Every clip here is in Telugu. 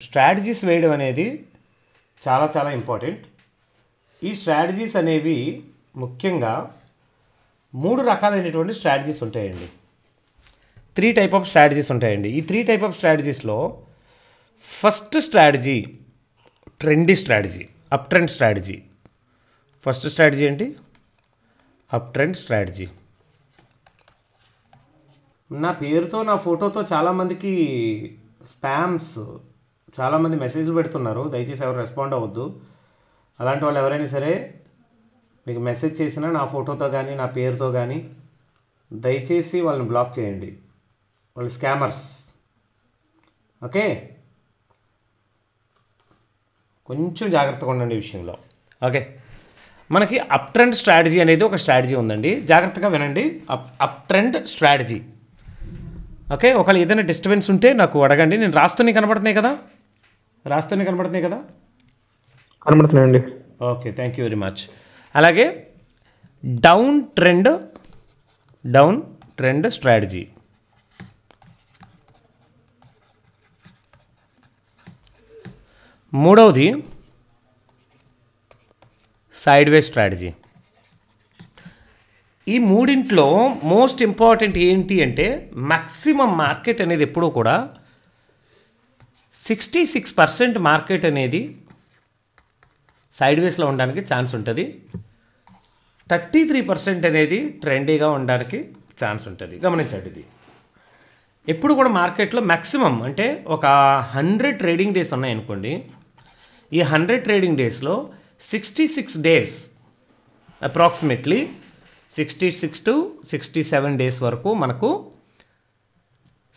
స్ట్రాటజీస్ వేయడం అనేది చాలా చాలా ఇంపార్టెంట్. ఈ స్ట్రాటజీస్ అనేవి ముఖ్యంగా 3 రకాలైనటువంటి స్ట్రాటజీస్ ఉంటాయండి. 3 టైప్ ఆఫ్ స్ట్రాటజీస్ ఉంటాయండి. ఈ 3 టైప్ ఆఫ్ స్ట్రాటజీస్లో first strategy trendy strategy, up trend strategy. First strategy ఏంటి? Up trend strategy. నా పేరుతో నా ఫోటోతో చాలామందికి స్పామ్స్, చాలామంది మెసేజ్లు పెడుతున్నారు. దయచేసి ఎవరు రెస్పాండ్ అవ్వద్దు. అలాంటి వాళ్ళు ఎవరైనా సరే మీకు మెసేజ్ చేసినా నా ఫోటోతో కానీ నా పేరుతో కానీ దయచేసి వాళ్ళని బ్లాక్ చేయండి. వాళ్ళు స్కామర్స్. ఓకే, కొంచెం జాగ్రత్తగా ఉండండి ఈ విషయంలో. ఓకే, మనకి అప్ ట్రెండ్ స్ట్రాటజీ అనేది ఒక స్ట్రాటజీ ఉందండి. జాగ్రత్తగా వినండి. Up trend strategy. ఓకే, ఒకవేళ ఏదైనా డిస్టర్బెన్స్ ఉంటే నాకు అడగండి. నేను రాస్తూనే కనబడుతున్నాయి కదా? కనబడుతున్నాయండి. Okay, thank you very much. అలాగే డౌన్ ట్రెండ్ స్ట్రాటజీ. మూడవది సైడ్ వే స్ట్రాటజీ. ఈ మూడింట్లో మోస్ట్ ఇంపార్టెంట్ ఏంటి అంటే మ్యాక్సిమం మార్కెట్ అనేది ఎప్పుడూ కూడా 66% మార్కెట్ అనేది సైడ్ వేస్లో ఉండడానికి ఛాన్స్ ఉంటుంది. 33% అనేది ట్రెండీగా ఉండడానికి ఛాన్స్ ఉంటుంది. గమనించండి, ఇది ఎప్పుడు కూడా మార్కెట్లో మ్యాక్సిమం అంటే ఒక 100 ట్రేడింగ్ డేస్ ఉన్నాయనుకోండి. ఈ 100 ట్రేడింగ్ డేస్లో 66 డేస్, అప్రాక్సిమేట్లీ 66 to 67 డేస్ వరకు మనకు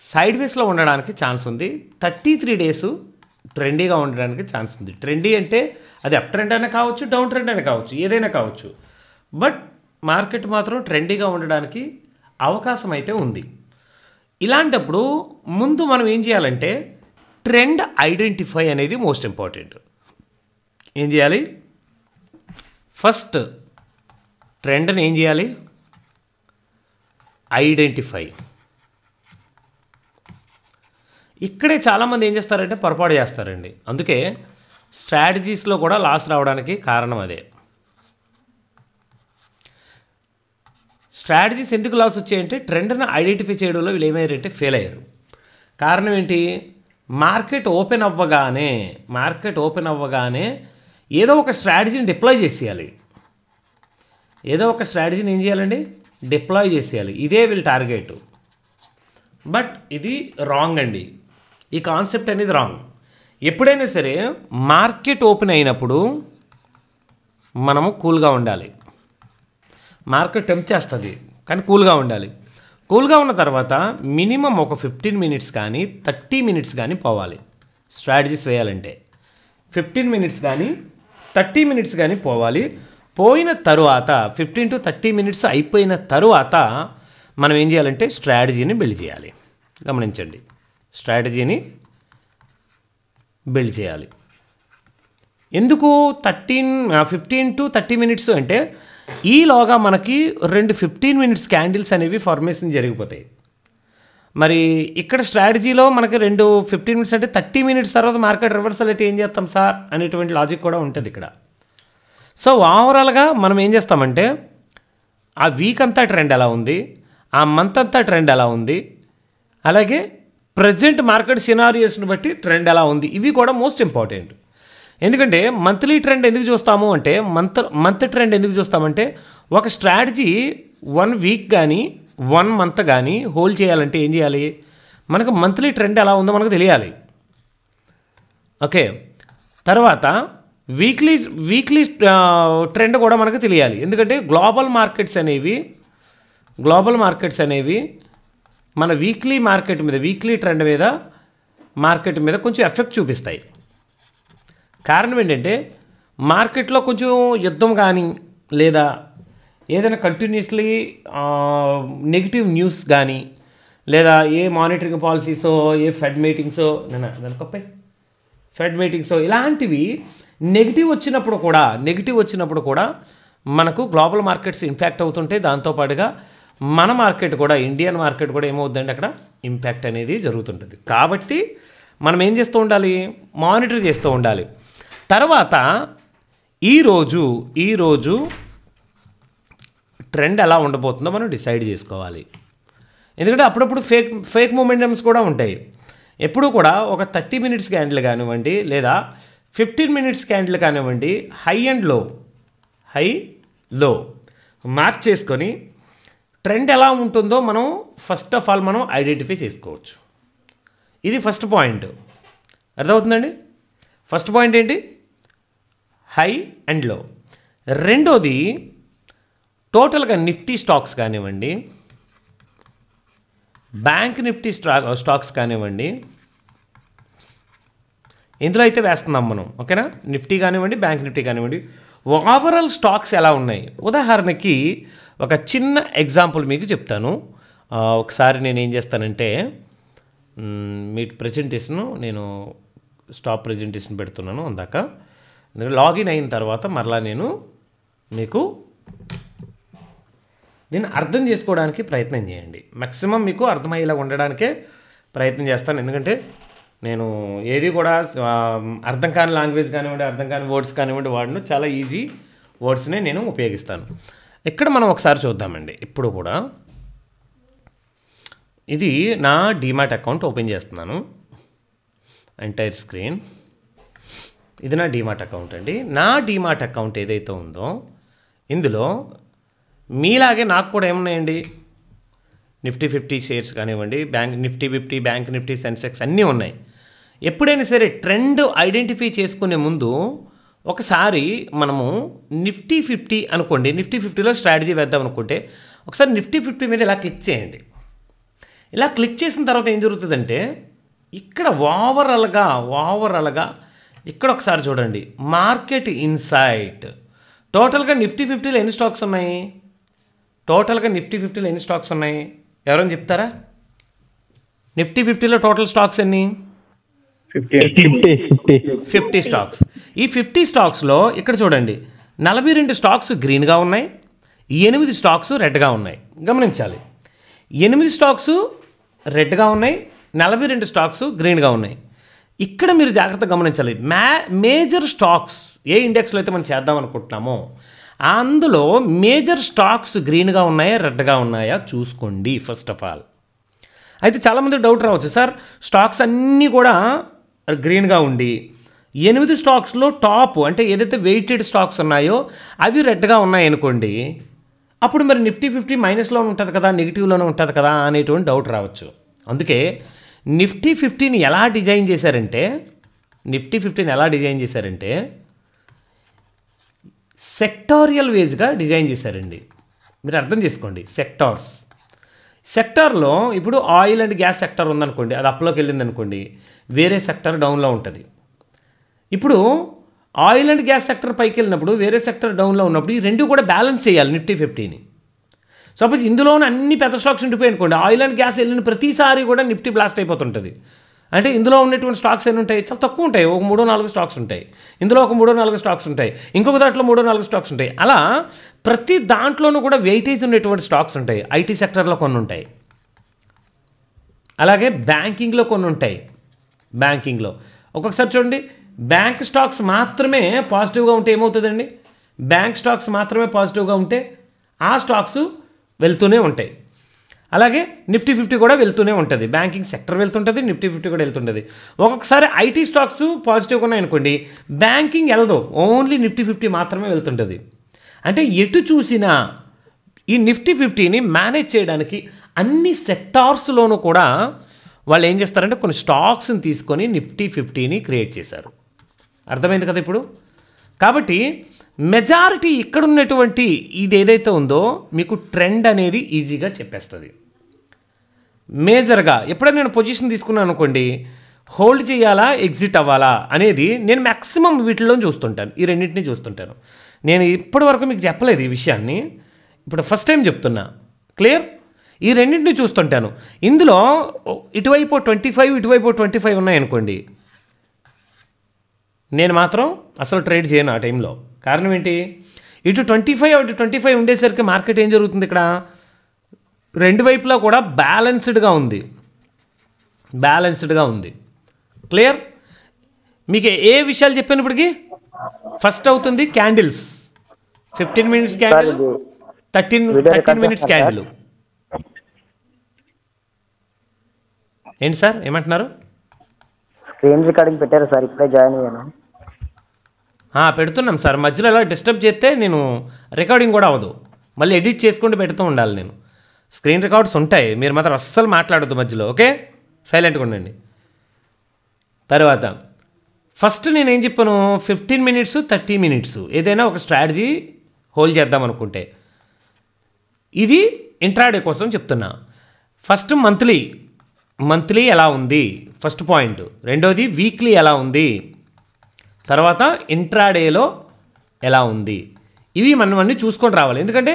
సైడ్ వేస్లో ఉండడానికి ఛాన్స్ ఉంది. 33 డేస్ ట్రెండీగా ఉండడానికి ఛాన్స్ ఉంది. ట్రెండీ అంటే అది అప్ ట్రెండ్ అయినా కావచ్చు, డౌన్ ట్రెండ్ అయినా కావచ్చు, ఏదైనా కావచ్చు. బట్ మార్కెట్ మాత్రం ట్రెండీగా ఉండడానికి అవకాశం అయితే ఉంది. ఇలాంటప్పుడు ముందు మనం ఏం చేయాలంటే ట్రెండ్ ఐడెంటిఫై అనేది మోస్ట్ ఇంపార్టెంట్. ఏం చేయాలి? ఫస్ట్ ట్రెండ్ని ఏం చేయాలి? ఐడెంటిఫై. ఇక్కడే చాలామంది ఏం చేస్తారంటే పొరపాటు చేస్తారండి. అందుకే స్ట్రాటజీస్లో కూడా లాస్ రావడానికి కారణం అదే. స్ట్రాటజీస్ ఎందుకు లాస్ వచ్చాయంటే ట్రెండ్ని ఐడెంటిఫై చేయడంలో వీళ్ళు ఏమయ్యారంటే ఫెయిల్ అయ్యారు. కారణం ఏంటి? మార్కెట్ ఓపెన్ అవ్వగానే ఏదో ఒక స్ట్రాటజీని డిప్లాయ్ చేసేయాలి. ఏదో ఒక స్ట్రాటజీని ఏం చేయాలండి? డిప్లాయ్ చేసేయాలి. ఇదే వీళ్ళ టార్గెట్. బట్ ఇది రాంగ్ అండి. ఈ కాన్సెప్ట్ అనేది రాంగ్. ఎప్పుడైనా సరే మార్కెట్ ఓపెన్ అయినప్పుడు మనము కూల్గా ఉండాలి. మార్కెట్ టెంప్ట్ చేస్తుంది కానీ కూల్గా ఉండాలి. కూల్గా ఉన్న తర్వాత మినిమం ఒక 15 మినిట్స్ కానీ 30 మినిట్స్ కానీ పోవాలి. స్ట్రాటజీస్ వేయాలంటే 15 మినిట్స్ కానీ 30 మినిట్స్ కానీ పోవాలి. పోయిన తరువాత 15 to 30 మినిట్స్ అయిపోయిన తరువాత మనం ఏం చేయాలంటే స్ట్రాటజీని బిల్డ్ చేయాలి. గమనించండి, స్ట్రాటజీని బిల్డ్ చేయాలి. ఎందుకు 15 to 30 మినిట్స్ అంటే ఈలోగా మనకి 2 15 మినిట్స్ క్యాండిల్స్ అనేవి ఫార్మేషన్ జరిగిపోతాయి. మరి ఇక్కడ స్ట్రాటజీలో మనకి 2 15 మినిట్స్ అంటే 30 మినిట్స్ తర్వాత మార్కెట్ రివర్సల్ అయితే ఏం చేస్తాం సార్ అనేటువంటి లాజిక్ కూడా ఉంటుంది ఇక్కడ. సో ఓవరాల్గా మనం ఏం చేస్తామంటే ఆ వీక్ అంతా ట్రెండ్ ఎలా ఉంది, ఆ మంత్ అంతా ట్రెండ్ ఎలా ఉంది, అలాగే ప్రజెంట్ మార్కెట్ సినారియోస్ని బట్టి ట్రెండ్ ఎలా ఉంది, ఇవి కూడా మోస్ట్ ఇంపార్టెంట్. ఎందుకంటే మంత్లీ ట్రెండ్ ఎందుకు చూస్తాము అంటే మంత్ ట్రెండ్ ఎందుకు చూస్తామంటే ఒక స్ట్రాటజీ 1 వీక్ కానీ 1 మంత్ కానీ హోల్డ్ చేయాలంటే ఏం చేయాలి? మనకు మంత్లీ ట్రెండ్ ఎలా ఉందో మనకు తెలియాలి. ఓకే, తర్వాత వీక్లీ ట్రెండ్ కూడా మనకు తెలియాలి. ఎందుకంటే గ్లోబల్ మార్కెట్స్ అనేవి మన వీక్లీ ట్రెండ్ మీద మార్కెట్ మీద కొంచెం ఎఫెక్ట్ చూపిస్తాయి. కారణం ఏంటంటే మార్కెట్లో కొంచెం యుద్ధం కానీ లేదా ఏదైనా కంటిన్యూస్లీ నెగిటివ్ న్యూస్ కానీ లేదా ఏ మానిటరింగ్ పాలసీసో ఏ ఫెడ్ మీటింగ్సో ఇలాంటివి నెగిటివ్ వచ్చినప్పుడు కూడా మనకు గ్లోబల్ మార్కెట్స్ ఇంపాక్ట్ అవుతుంటాయి. దాంతోపాటుగా మన మార్కెట్ కూడా, ఇండియన్ మార్కెట్ కూడా ఏమవుతుందంటే అక్కడ ఇంపాక్ట్ అనేది జరుగుతుంటుంది. కాబట్టి మనం ఏం చేస్తూ ఉండాలి, మానిటర్ చేస్తూ ఉండాలి. తర్వాత ఈరోజు ట్రెండ్ ఎలా ఉండబోతుందో మనం డిసైడ్ చేసుకోవాలి. ఎందుకంటే అప్పుడప్పుడు ఫేక్ మూమెంటమ్స్ కూడా ఉంటాయి. ఎప్పుడు కూడా ఒక 30 మినిట్స్ క్యాండిల్ కానివ్వండి లేదా 15 మినిట్స్ క్యాండిల్ కానివ్వండి, హై అండ్ లో మార్క్ చేసుకొని ట్రెండ్ ఎలా ఉంటుందో మనం ఫస్ట్ ఆఫ్ ఆల్ మనం ఐడెంటిఫై చేసుకోవచ్చు. ఇది ఫస్ట్ పాయింట్. అర్థమవుతుందండి? ఫస్ట్ పాయింట్ ఏంటి? హై అండ్ లో. రెండోది టోటల్గా నిఫ్టీ స్టాక్స్ కానివ్వండి, బ్యాంక్ నిఫ్టీ స్టాక్స్ కానివ్వండి, ఇందులో అయితే వేస్తున్నాం మనం. ఓకేనా? నిఫ్టీ కానివ్వండి, బ్యాంక్ నిఫ్టీ కానివ్వండి, ఓవరాల్ స్టాక్స్ ఎలా ఉన్నాయి. ఉదాహరణకి ఒక చిన్న ఎగ్జాంపుల్ మీకు చెప్తాను. ఒకసారి నేను ఏం చేస్తానంటే మీ ప్రెజెంటేషన్ నేను స్టాప్ ప్రెజెంటేషన్ పెడుతున్నాను అందాక. లాగిన్ అయిన తర్వాత మరలా నేను మీకు దీన్ని అర్థం చేసుకోవడానికి ప్రయత్నం చేయండి. మ్యాక్సిమం మీకు అర్థమయ్యేలా ఉండడానికే ప్రయత్నం చేస్తాను. ఎందుకంటే నేను ఏది కూడా అర్థం కాని లాంగ్వేజ్ కానివ్వండి, అర్థం కాని వర్డ్స్ కానివ్వండి వాడిను, చాలా ఈజీ వర్డ్స్నే నేను ఉపయోగిస్తాను. ఇక్కడ మనం ఒకసారి చూద్దామండి. ఇప్పుడు కూడా ఇది నా డీమాట్ అకౌంట్ ఓపెన్ చేస్తున్నాను. Entire screen. ఇది నా డీమాట్ అకౌంట్ అండి. నా డీమాట్ అకౌంట్ ఏదైతే ఉందో ఇందులో మీలాగే నాకు కూడా ఏమున్నాయండి, నిఫ్టీ 50 షేర్స్ కానివ్వండి, నిఫ్టీ 50, బ్యాంక్ నిఫ్టీ, సెన్సెక్స్ అన్నీ ఉన్నాయి. ఎప్పుడైనా సరే ట్రెండ్ ఐడెంటిఫై చేసుకునే ముందు ఒకసారి మనము నిఫ్టీ 50 అనుకోండి, నిఫ్టీ 50లో స్ట్రాటజీ వేద్దాం అనుకుంటే ఒకసారి నిఫ్టీ 50 మీద ఇలా క్లిక్ చేయండి. ఇలా క్లిక్ చేసిన తర్వాత ఏం జరుగుతుందంటే ఇక్కడ ఓవరాల్గా ఇక్కడ ఒకసారి చూడండి, మార్కెట్ ఇన్సైట్. టోటల్గా నిఫ్టీ 50లో ఎన్ని స్టాక్స్ ఉన్నాయి? ఎవరైనా చెప్తారా? నిఫ్టీ 50లో టోటల్ స్టాక్స్ ఎన్ని? 50 స్టాక్స్. ఈ 50 స్టాక్స్లో ఇక్కడ చూడండి 42 స్టాక్స్ గ్రీన్గా ఉన్నాయి, 8 స్టాక్స్ రెడ్గా ఉన్నాయి. గమనించాలి, 8 స్టాక్స్ రెడ్గా ఉన్నాయి, 42 స్టాక్స్ గ్రీన్గా ఉన్నాయి. ఇక్కడ మీరు జాగ్రత్తగా గమనించాలి. మేజర్ స్టాక్స్ ఏ ఇండెక్స్లో అయితే మనం చేద్దాం అనుకుంటున్నామో అందులో మేజర్ స్టాక్స్ గ్రీన్గా ఉన్నాయా రెడ్గా ఉన్నాయా చూసుకోండి ఫస్ట్ ఆఫ్ ఆల్. అయితే చాలామంది డౌట్ రావచ్చు, సార్ స్టాక్స్ అన్నీ కూడా గ్రీన్గా ఉండి 8 స్టాక్స్లో టాప్ అంటే ఏదైతే వెయిటెడ్ స్టాక్స్ ఉన్నాయో అవి రెడ్గా ఉన్నాయనుకోండి, అప్పుడు మరి నిఫ్టీ 50 మైనస్లో ఉంటుంది కదా, నెగిటివ్లోనే ఉంటుంది కదా అనేటువంటి డౌట్ రావచ్చు. అందుకే నిఫ్టీ 50ని ఎలా డిజైన్ చేశారంటే సెక్టారియల్ వేజ్గా డిజైన్ చేశారండి. మీరు అర్థం చేసుకోండి. సెక్టార్లో ఇప్పుడు ఆయిల్ అండ్ గ్యాస్ సెక్టార్ ఉందనుకోండి, అది అప్లోకి వెళ్ళింది అనుకోండి, వేరే సెక్టార్ డౌన్లో ఉంటుంది. ఇప్పుడు ఆయిల్ అండ్ గ్యాస్ సెక్టర్ పైకి వెళ్ళినప్పుడు వేరే సెక్టర్ డౌన్లో ఉన్నప్పుడు ఈ రెండు కూడా బ్యాలెన్స్ చేయాలి నిఫ్టీ 50ని. సపోజ్ ఇందులోనే అన్ని పెద్ద స్టాక్స్ ఉండిపోయి అనుకోండి, ఆయిల్ అండ్ గ్యాస్ వెళ్ళిన ప్రతిసారి కూడా నిఫ్టీ బ్లాస్ట్ అయిపోతుంటుంది. అంటే ఇందులో ఉన్నటువంటి స్టాక్స్ ఎన్ని ఉంటాయి? చాలా తక్కువ ఉంటాయి. ఒక 3-4 స్టాక్స్ ఉంటాయి. ఇందులో ఒక 3-4 స్టాక్స్ ఉంటాయి. ఇంకొక దాంట్లో 3-4 స్టాక్స్ ఉంటాయి. అలా ప్రతి దాంట్లోనూ కూడా వెయిటేజ్ ఉన్నటువంటి స్టాక్స్ ఉంటాయి. ఐటీ సెక్టర్లో కొన్ని ఉంటాయి, అలాగే బ్యాంకింగ్లో కొన్ని ఉంటాయి. బ్యాంకింగ్లో ఒక్కొక్కసారి చూడండి, బ్యాంక్ స్టాక్స్ మాత్రమే పాజిటివ్గా ఉంటే ఏమవుతుందండి? బ్యాంక్ స్టాక్స్ మాత్రమే పాజిటివ్గా ఉంటే ఆ స్టాక్స్ వెళ్తూనే ఉంటాయి. అలాగే నిఫ్టీ 50 కూడా వెళ్తూనే ఉంటుంది. బ్యాంకింగ్ సెక్టర్ వెళ్తుంటుంది, నిఫ్టీ 50 కూడా వెళ్తుంటుంది. ఒక్కొక్కసారి ఐటీ స్టాక్స్ పాజిటివ్గా ఉన్నాయనుకోండి, బ్యాంకింగ్ వెళ్ళదు, ఓన్లీ నిఫ్టీ 50 మాత్రమే వెళ్తుంటుంది. అంటే ఎటు చూసినా ఈ నిఫ్టీ 50ని మేనేజ్ చేయడానికి అన్ని సెక్టార్స్లోనూ కూడా వాళ్ళు ఏం చేస్తారంటే కొన్ని స్టాక్స్ని తీసుకొని నిఫ్టీ 50ని క్రియేట్ చేశారు. అర్థమైంది కదా ఇప్పుడు? కాబట్టి మెజారిటీ ఇక్కడ ఉన్నటువంటి ఇది ఏదైతే ఉందో మీకు ట్రెండ్ అనేది ఈజీగా చెప్పేస్తుంది. మేజర్గా ఎప్పుడైనా నేను పొజిషన్ తీసుకున్నాను అనుకోండి, హోల్డ్ చేయాలా ఎగ్జిట్ అవ్వాలా అనేది నేను మ్యాక్సిమం వీటిలో చూస్తుంటాను. ఈ రెండింటిని చూస్తుంటాను. నేను ఇప్పటి వరకు మీకు చెప్పలేదు ఈ విషయాన్ని, ఇప్పుడు ఫస్ట్ టైం చెప్తున్నా. క్లియర్? ఈ రెండింటిని చూస్తుంటాను. ఇందులో ఇటువైపు 25 ఇటువైపు 25 ఉన్నాయనుకోండి, నేను మాత్రం అసలు ట్రేడ్ చేయను ఆ టైంలో. కారణం ఏంటి? ఇటు 25 అటు 25 ఉండేసరికి మార్కెట్ ఏం జరుగుతుంది? ఇక్కడ రెండు వైపులా కూడా బ్యాలెన్స్డ్గా ఉంది. క్లియర్? మీకు ఏ విషయాలు చెప్పాను ఇప్పటికి? ఫస్ట్ అవుతుంది candles, 15 minutes candle, 13 minutes candle. ఏంటి సార్ ఏమంటున్నారు? స్క్రీన్ రికార్డింగ్ పెట్టారు సార్, ఇప్పుడే జాయిన్ అయ్యాను. పెడుతున్నాం సార్, మధ్యలో ఎలా డిస్టర్బ్ చేస్తే నేను రికార్డింగ్ కూడా అవ్వదు, మళ్ళీ ఎడిట్ చేసుకుంటూ పెడుతూ ఉండాలి నేను. స్క్రీన్ రికార్డ్స్ ఉంటాయి, మీరు మాత్రం అస్సలు మాట్లాడద్దు మధ్యలో, ఓకే? సైలెంట్గా ఉండండి. తర్వాత ఫస్ట్ నేనేం చెప్పాను, 15 మినిట్స్ 30 మినిట్స్ ఏదైనా ఒక స్ట్రాటజీ హోల్డ్ చేద్దాం అనుకుంటే, ఇది ఇంట్రాడే కోసం చెప్తున్నా. ఫస్ట్ మంత్లీ ఎలా ఉంది ఫస్ట్ పాయింట్, రెండోది వీక్లీ ఎలా ఉంది, తర్వాత ఇంట్రాడేలో ఎలా ఉంది. ఇవి మనం అన్నీ చూసుకొని రావాలి. ఎందుకంటే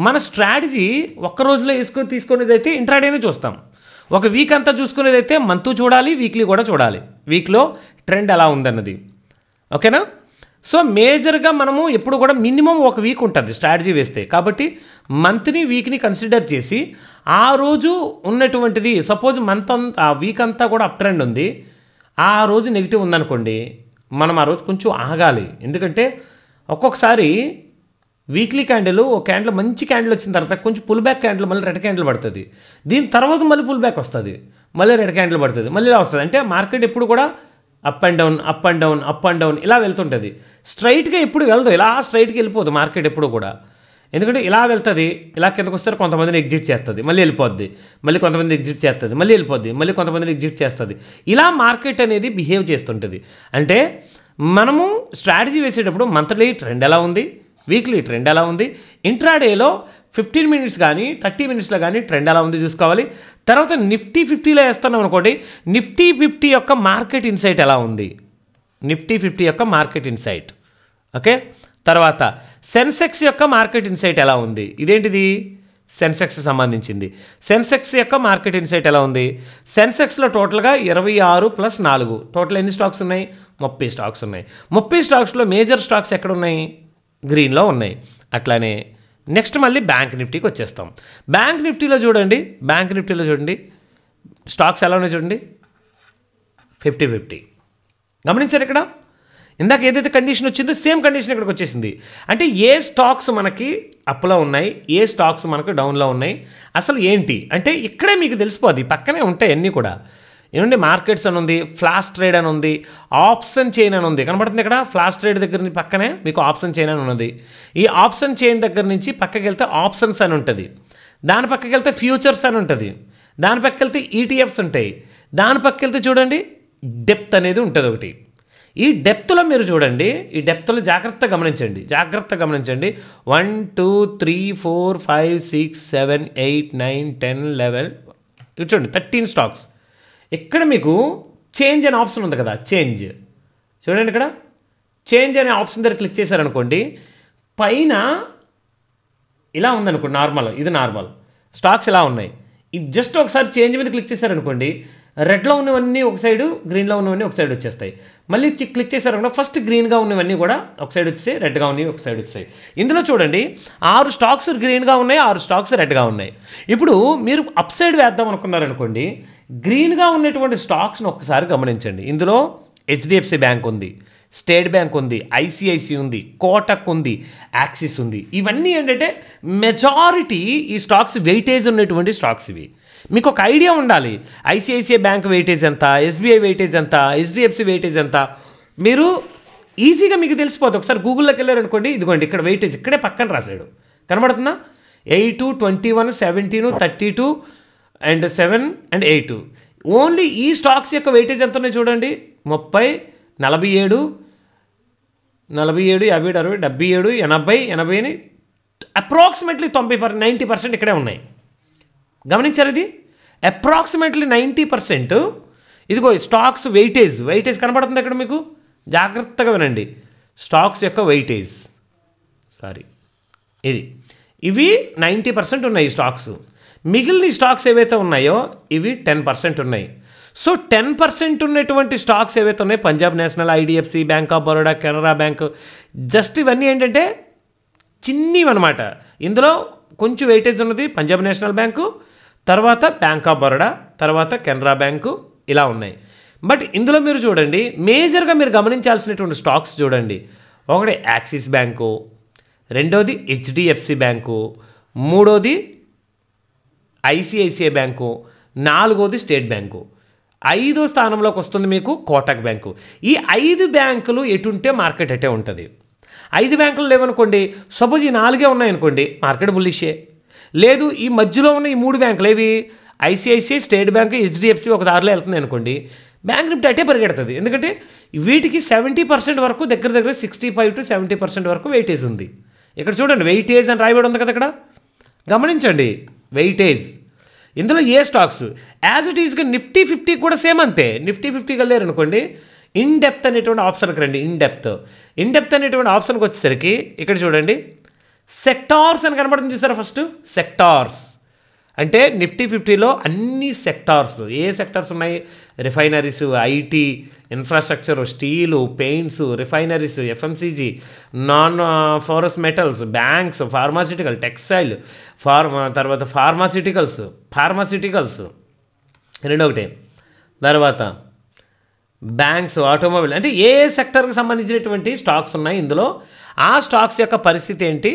మన స్ట్రాటజీ ఒక్క రోజులో తీసుకునేది అయితే ఇంట్రాడేనే చూస్తాం, ఒక వీక్ అంతా చూసుకునేదైతే మంత్ చూడాలి, వీక్లీ కూడా చూడాలి, వీక్లో ట్రెండ్ ఎలా ఉందన్నది. ఓకేనా? సో మేజర్గా మనము ఎప్పుడు కూడా మినిమం ఒక వీక్ ఉంటుంది స్ట్రాటజీ వేస్తే, కాబట్టి మంత్ని వీక్ని కన్సిడర్ చేసి ఆ రోజు ఉన్నటువంటిది, సపోజ్ ఆ వీక్ అంతా కూడా అప్ ట్రెండ్ ఉంది, ఆ రోజు నెగిటివ్ ఉందనుకోండి, మనం ఆ రోజు కొంచెం ఆగాలి. ఎందుకంటే ఒక్కొక్కసారి వీక్లీ క్యాండిల్, ఒక క్యాండిల్ మంచి క్యాండిల్ వచ్చిన తర్వాత కొంచెం పుల్ బ్యాక్ క్యాండిల్, మళ్ళీ రెడ్ క్యాండిల్ పడుతుంది, దీని తర్వాత మళ్ళీ పుల్ బ్యాక్ వస్తుంది, మళ్ళీ రెడ్ క్యాండిల్ పడుతుంది, మళ్ళీ ఇలా వస్తుంది. అంటే మార్కెట్ ఎప్పుడు కూడా up and down up and down up and down ఇలా వెళ్తుంటుంది, స్ట్రైట్గా ఎప్పుడు వెళ్ళదు, ఇలా స్ట్రైట్గా వెళ్ళిపోదు మార్కెట్ ఎప్పుడు కూడా. ఎందుకంటే ఇలా వెళ్తుంది, ఇలా కిందకు వస్తారు, కొంతమందిని ఎగ్జిట్ చేస్తుంది, మళ్ళీ వెళ్ళిపోద్ది, మళ్ళీ కొంతమంది ఎగ్జిట్ చేస్తుంది, మళ్ళీ వెళ్ళిపోద్ది, మళ్ళీ కొంతమందిని ఎగ్జిట్ చేస్తుంది. ఇలా మార్కెట్ అనేది బిహేవ్ చేస్తుంటుంది. అంటే మనము స్ట్రాటజీ వేసేటప్పుడు మంత్లీ ట్రెండ్ ఎలా ఉంది, వీక్లీ ట్రెండ్ ఎలా ఉంది, ఇంట్రాడేలో 15 మినిట్స్ కానీ 30 మినిట్స్లో కానీ ట్రెండ్ ఎలా ఉంది చూసుకోవాలి. తర్వాత నిఫ్టీ 50లో వేస్తున్నాం అనుకోండి, నిఫ్టీ 50 యొక్క మార్కెట్ ఇన్సైట్ ఎలా ఉంది, నిఫ్టీ 50 యొక్క మార్కెట్ ఇన్సైట్. ఓకే? తర్వాత సెన్సెక్స్ యొక్క మార్కెట్ ఇన్సైట్ ఎలా ఉంది, ఇదేంటిది సెన్సెక్స్ సంబంధించింది. సెన్సెక్స్ యొక్క మార్కెట్ ఇన్సైట్ ఎలా ఉంది, సెన్సెక్స్లో టోటల్గా 26 + 4 టోటల్ ఎన్ని స్టాక్స్ ఉన్నాయి, 30 స్టాక్స్ ఉన్నాయి. 30 స్టాక్స్లో మేజర్ స్టాక్స్ ఎక్కడ ఉన్నాయి, గ్రీన్లో ఉన్నాయి. అట్లానే నెక్స్ట్ మళ్ళీ బ్యాంక్ నిఫ్టీకి వచ్చేస్తాం. బ్యాంక్ నిఫ్టీలో చూడండి స్టాక్స్ ఎలా ఉన్నాయి చూడండి, 50-50. గమనించారు ఇక్కడ? ఇందాక ఏదైతే కండిషన్ వచ్చిందో సేమ్ కండిషన్ ఇక్కడికి వచ్చేసింది. అంటే ఏ స్టాక్స్ మనకి అప్లో ఉన్నాయి, ఏ స్టాక్స్ మనకు డౌన్లో ఉన్నాయి, అసలు ఏంటి అంటే ఇక్కడే మీకు తెలిసిపోద్ది, పక్కనే ఉంటాయి అన్నీ కూడా. ఏమండి మార్కెట్స్ అని ఉంది, ఫ్లాష్ ట్రేడ్ అని ఉంది, ఆప్షన్ చైన్ అని ఉంది, కనబడుతుంది ఇక్కడ. ఫ్లాష్ ట్రేడ్ దగ్గర నుంచి పక్కనే మీకు ఆప్షన్ చైన్ అని ఉన్నది. ఈ ఆప్షన్ చైన్ దగ్గర నుంచి పక్కకి వెళ్తే ఆప్షన్స్ అని ఉంటుంది, దాని పక్కకి వెళ్తే ఫ్యూచర్స్ అని ఉంటుంది, దాని పక్కకి వెళ్తే ఈటీఎఫ్స్ ఉంటాయి, దాని పక్కకి వెళ్తే చూడండి డెప్త్ అనేది ఉంటుంది ఒకటి. ఈ డెప్త్లో మీరు చూడండి, ఈ డెప్త్లో జాగ్రత్తగా గమనించండి. 1 2 3 4 5 6 7 8 9 10 11 ఇటు చూడండి 13 స్టాక్స్. ఇక్కడ మీకు చేంజ్ అనే ఆప్షన్ ఉంది కదా, చేంజ్ చూడండి, ఇక్కడ చేంజ్ అనే ఆప్షన్ దగ్గర క్లిక్ చేశారనుకోండి, పైన ఇలా ఉందనుకోండి, ఇది నార్మల్ స్టాక్స్ ఇలా ఉన్నాయి. ఇది జస్ట్ ఒకసారి చేంజ్ మీద క్లిక్ చేశారనుకోండి, రెడ్లో ఉన్నవన్నీ ఒక సైడు, గ్రీన్లో ఉన్నవన్నీ ఒక సైడ్ వచ్చేస్తాయి. మళ్ళీ క్లిక్ చేశారనుకోండి, ఫస్ట్ గ్రీన్గా ఉన్నవన్నీ కూడా ఒక సైడ్ వచ్చేసాయి, రెడ్గా ఉన్నవి ఒక సైడ్ వచ్చేసాయి. ఇందులో చూడండి 6 స్టాక్స్ గ్రీన్గా ఉన్నాయి, 6 స్టాక్స్ రెడ్గా ఉన్నాయి. ఇప్పుడు మీరు అప్ సైడ్ వేద్దాం అనుకున్నారనుకోండి, గ్రీన్గా ఉన్నటువంటి స్టాక్స్ని ఒక్కసారి గమనించండి. ఇందులో హెచ్డిఎఫ్సి బ్యాంక్ ఉంది, స్టేట్ బ్యాంక్ ఉంది, ఐసిఐసి ఉంది, కోటక్ ఉంది, యాక్సిస్ ఉంది. ఇవన్నీ ఏంటంటే మెజారిటీ ఈ స్టాక్స్ వెయిటేజ్ ఉన్నటువంటి స్టాక్స్ ఇవి. మీకు ఒక ఐడియా ఉండాలి, ఐసిఐసిఐ బ్యాంక్ వెయిటేజ్ ఎంత, ఎస్బీఐ వెయిటేజ్ ఎంత, హెచ్డిఎఫ్సి వెయిటేజ్ ఎంత, మీరు ఈజీగా మీకు తెలిసిపోతుంది. ఒకసారి గూగుల్లోకి వెళ్ళారనుకోండి, ఇదిగోండి ఇక్కడ వెయిటేజ్ ఇక్కడే పక్కన రాశాడు, కనబడుతుందా? 8 21 17 32 అండ్ 7 అండ్ 8. ఓన్లీ ఈ స్టాక్స్ యొక్క వెయిటేజ్ ఎంత ఉన్నాయి చూడండి, 30 47 47 50 60 77 80 80 అప్రాక్సిమేట్లీ 90% ఇక్కడే ఉన్నాయి. గమనించారు? ఇది అప్రాక్సిమేట్లీ 90%. ఇదిగో స్టాక్స్ వెయిటేజ్ కనబడుతుంది ఇక్కడ మీకు, జాగ్రత్తగా వినండి. స్టాక్స్ యొక్క వెయిటేజ్ ఇవి 90% ఉన్నాయి ఈ స్టాక్స్. మిగిలిన స్టాక్స్ ఏవైతే ఉన్నాయో ఇవి 10% ఉన్నాయి. సో 10% ఉన్నటువంటి స్టాక్స్ ఏవైతే ఉన్నాయో, Punjab national, IDFC, bank of Baroda, Canara bank, just ఇవన్నీ ఏంటంటే చిన్నవి అనమాట. ఇందులో కొంచెం వెయిటేజ్ ఉన్నది పంజాబ్ నేషనల్ బ్యాంకు, తర్వాత బ్యాంక్ ఆఫ్ బరోడా, తర్వాత కెనరా బ్యాంకు, ఇలా ఉన్నాయి. బట్ ఇందులో మీరు చూడండి మేజర్గా మీరు గమనించాల్సినటువంటి స్టాక్స్ చూడండి. ఒకటి యాక్సిస్ బ్యాంకు, రెండోది హెచ్డిఎఫ్సి బ్యాంకు, మూడోది ఐసిఐసిఐ బ్యాంకు, నాలుగోది స్టేట్ బ్యాంకు, 5వ స్థానంలోకి వస్తుంది మీకు కోటక్ బ్యాంకు. ఈ 5 బ్యాంకులు ఎటుంటే మార్కెట్ అటే ఉంటుంది. 5 బ్యాంకులు లేవనుకోండి, సపోజ్ ఈ 4 ఉన్నాయనుకోండి, మార్కెట్ బుల్లిషే. లేదు ఈ మధ్యలో ఉన్న ఈ 3 బ్యాంకులు ఏవి ఐసిఐసిఐ, స్టేట్ బ్యాంక్, హెచ్డిఎఫ్సి ఒక దారిలో వెళ్తుంది అనుకోండి, బ్యాంక్ నిఫ్టీ అటే పరిగెడుతుంది. ఎందుకంటే వీటికి 70% వరకు దగ్గర 65 to 70% వరకు వెయిటేజ్ ఉంది. ఇక్కడ చూడండి వెయిటేజ్ అని రాయబడి ఉంది కదా, ఇక్కడ గమనించండి వెయిటేజ్. ఇందులో ఏ స్టాక్స్ యాజ్ ఇట్ ఈస్గా నిఫ్టీ 50 కూడా సేమ్ అంతే. నిఫ్టీ 50 వెళ్ళారు అనుకోండి, ఇన్ డెప్త్ అనేటువంటి ఆప్షన్కి రండి. ఇన్ డెప్త్ అనేటువంటి ఆప్షన్కి వచ్చేసరికి ఇక్కడ చూడండి సెక్టార్స్ అని కనబడుతుంది చూసారా. ఫస్ట్ సెక్టార్స్ అంటే నిఫ్టీ 50లో అన్ని సెక్టార్స్, ఏ సెక్టార్స్ ఉన్నాయి, refineries, IT, infrastructure, steel, paints, refineries, FMCG, non ferrous metals, banks, pharmaceutical, textile, తర్వాత ఫార్మాసిటికల్స్ రెండొకటి, తర్వాత బ్యాంక్స్, ఆటోమొబైల్, అంటే ఏ సెక్టర్కి సంబంధించినటువంటి స్టాక్స్ ఉన్నాయి ఇందులో, ఆ స్టాక్స్ యొక్క పరిస్థితి ఏంటి,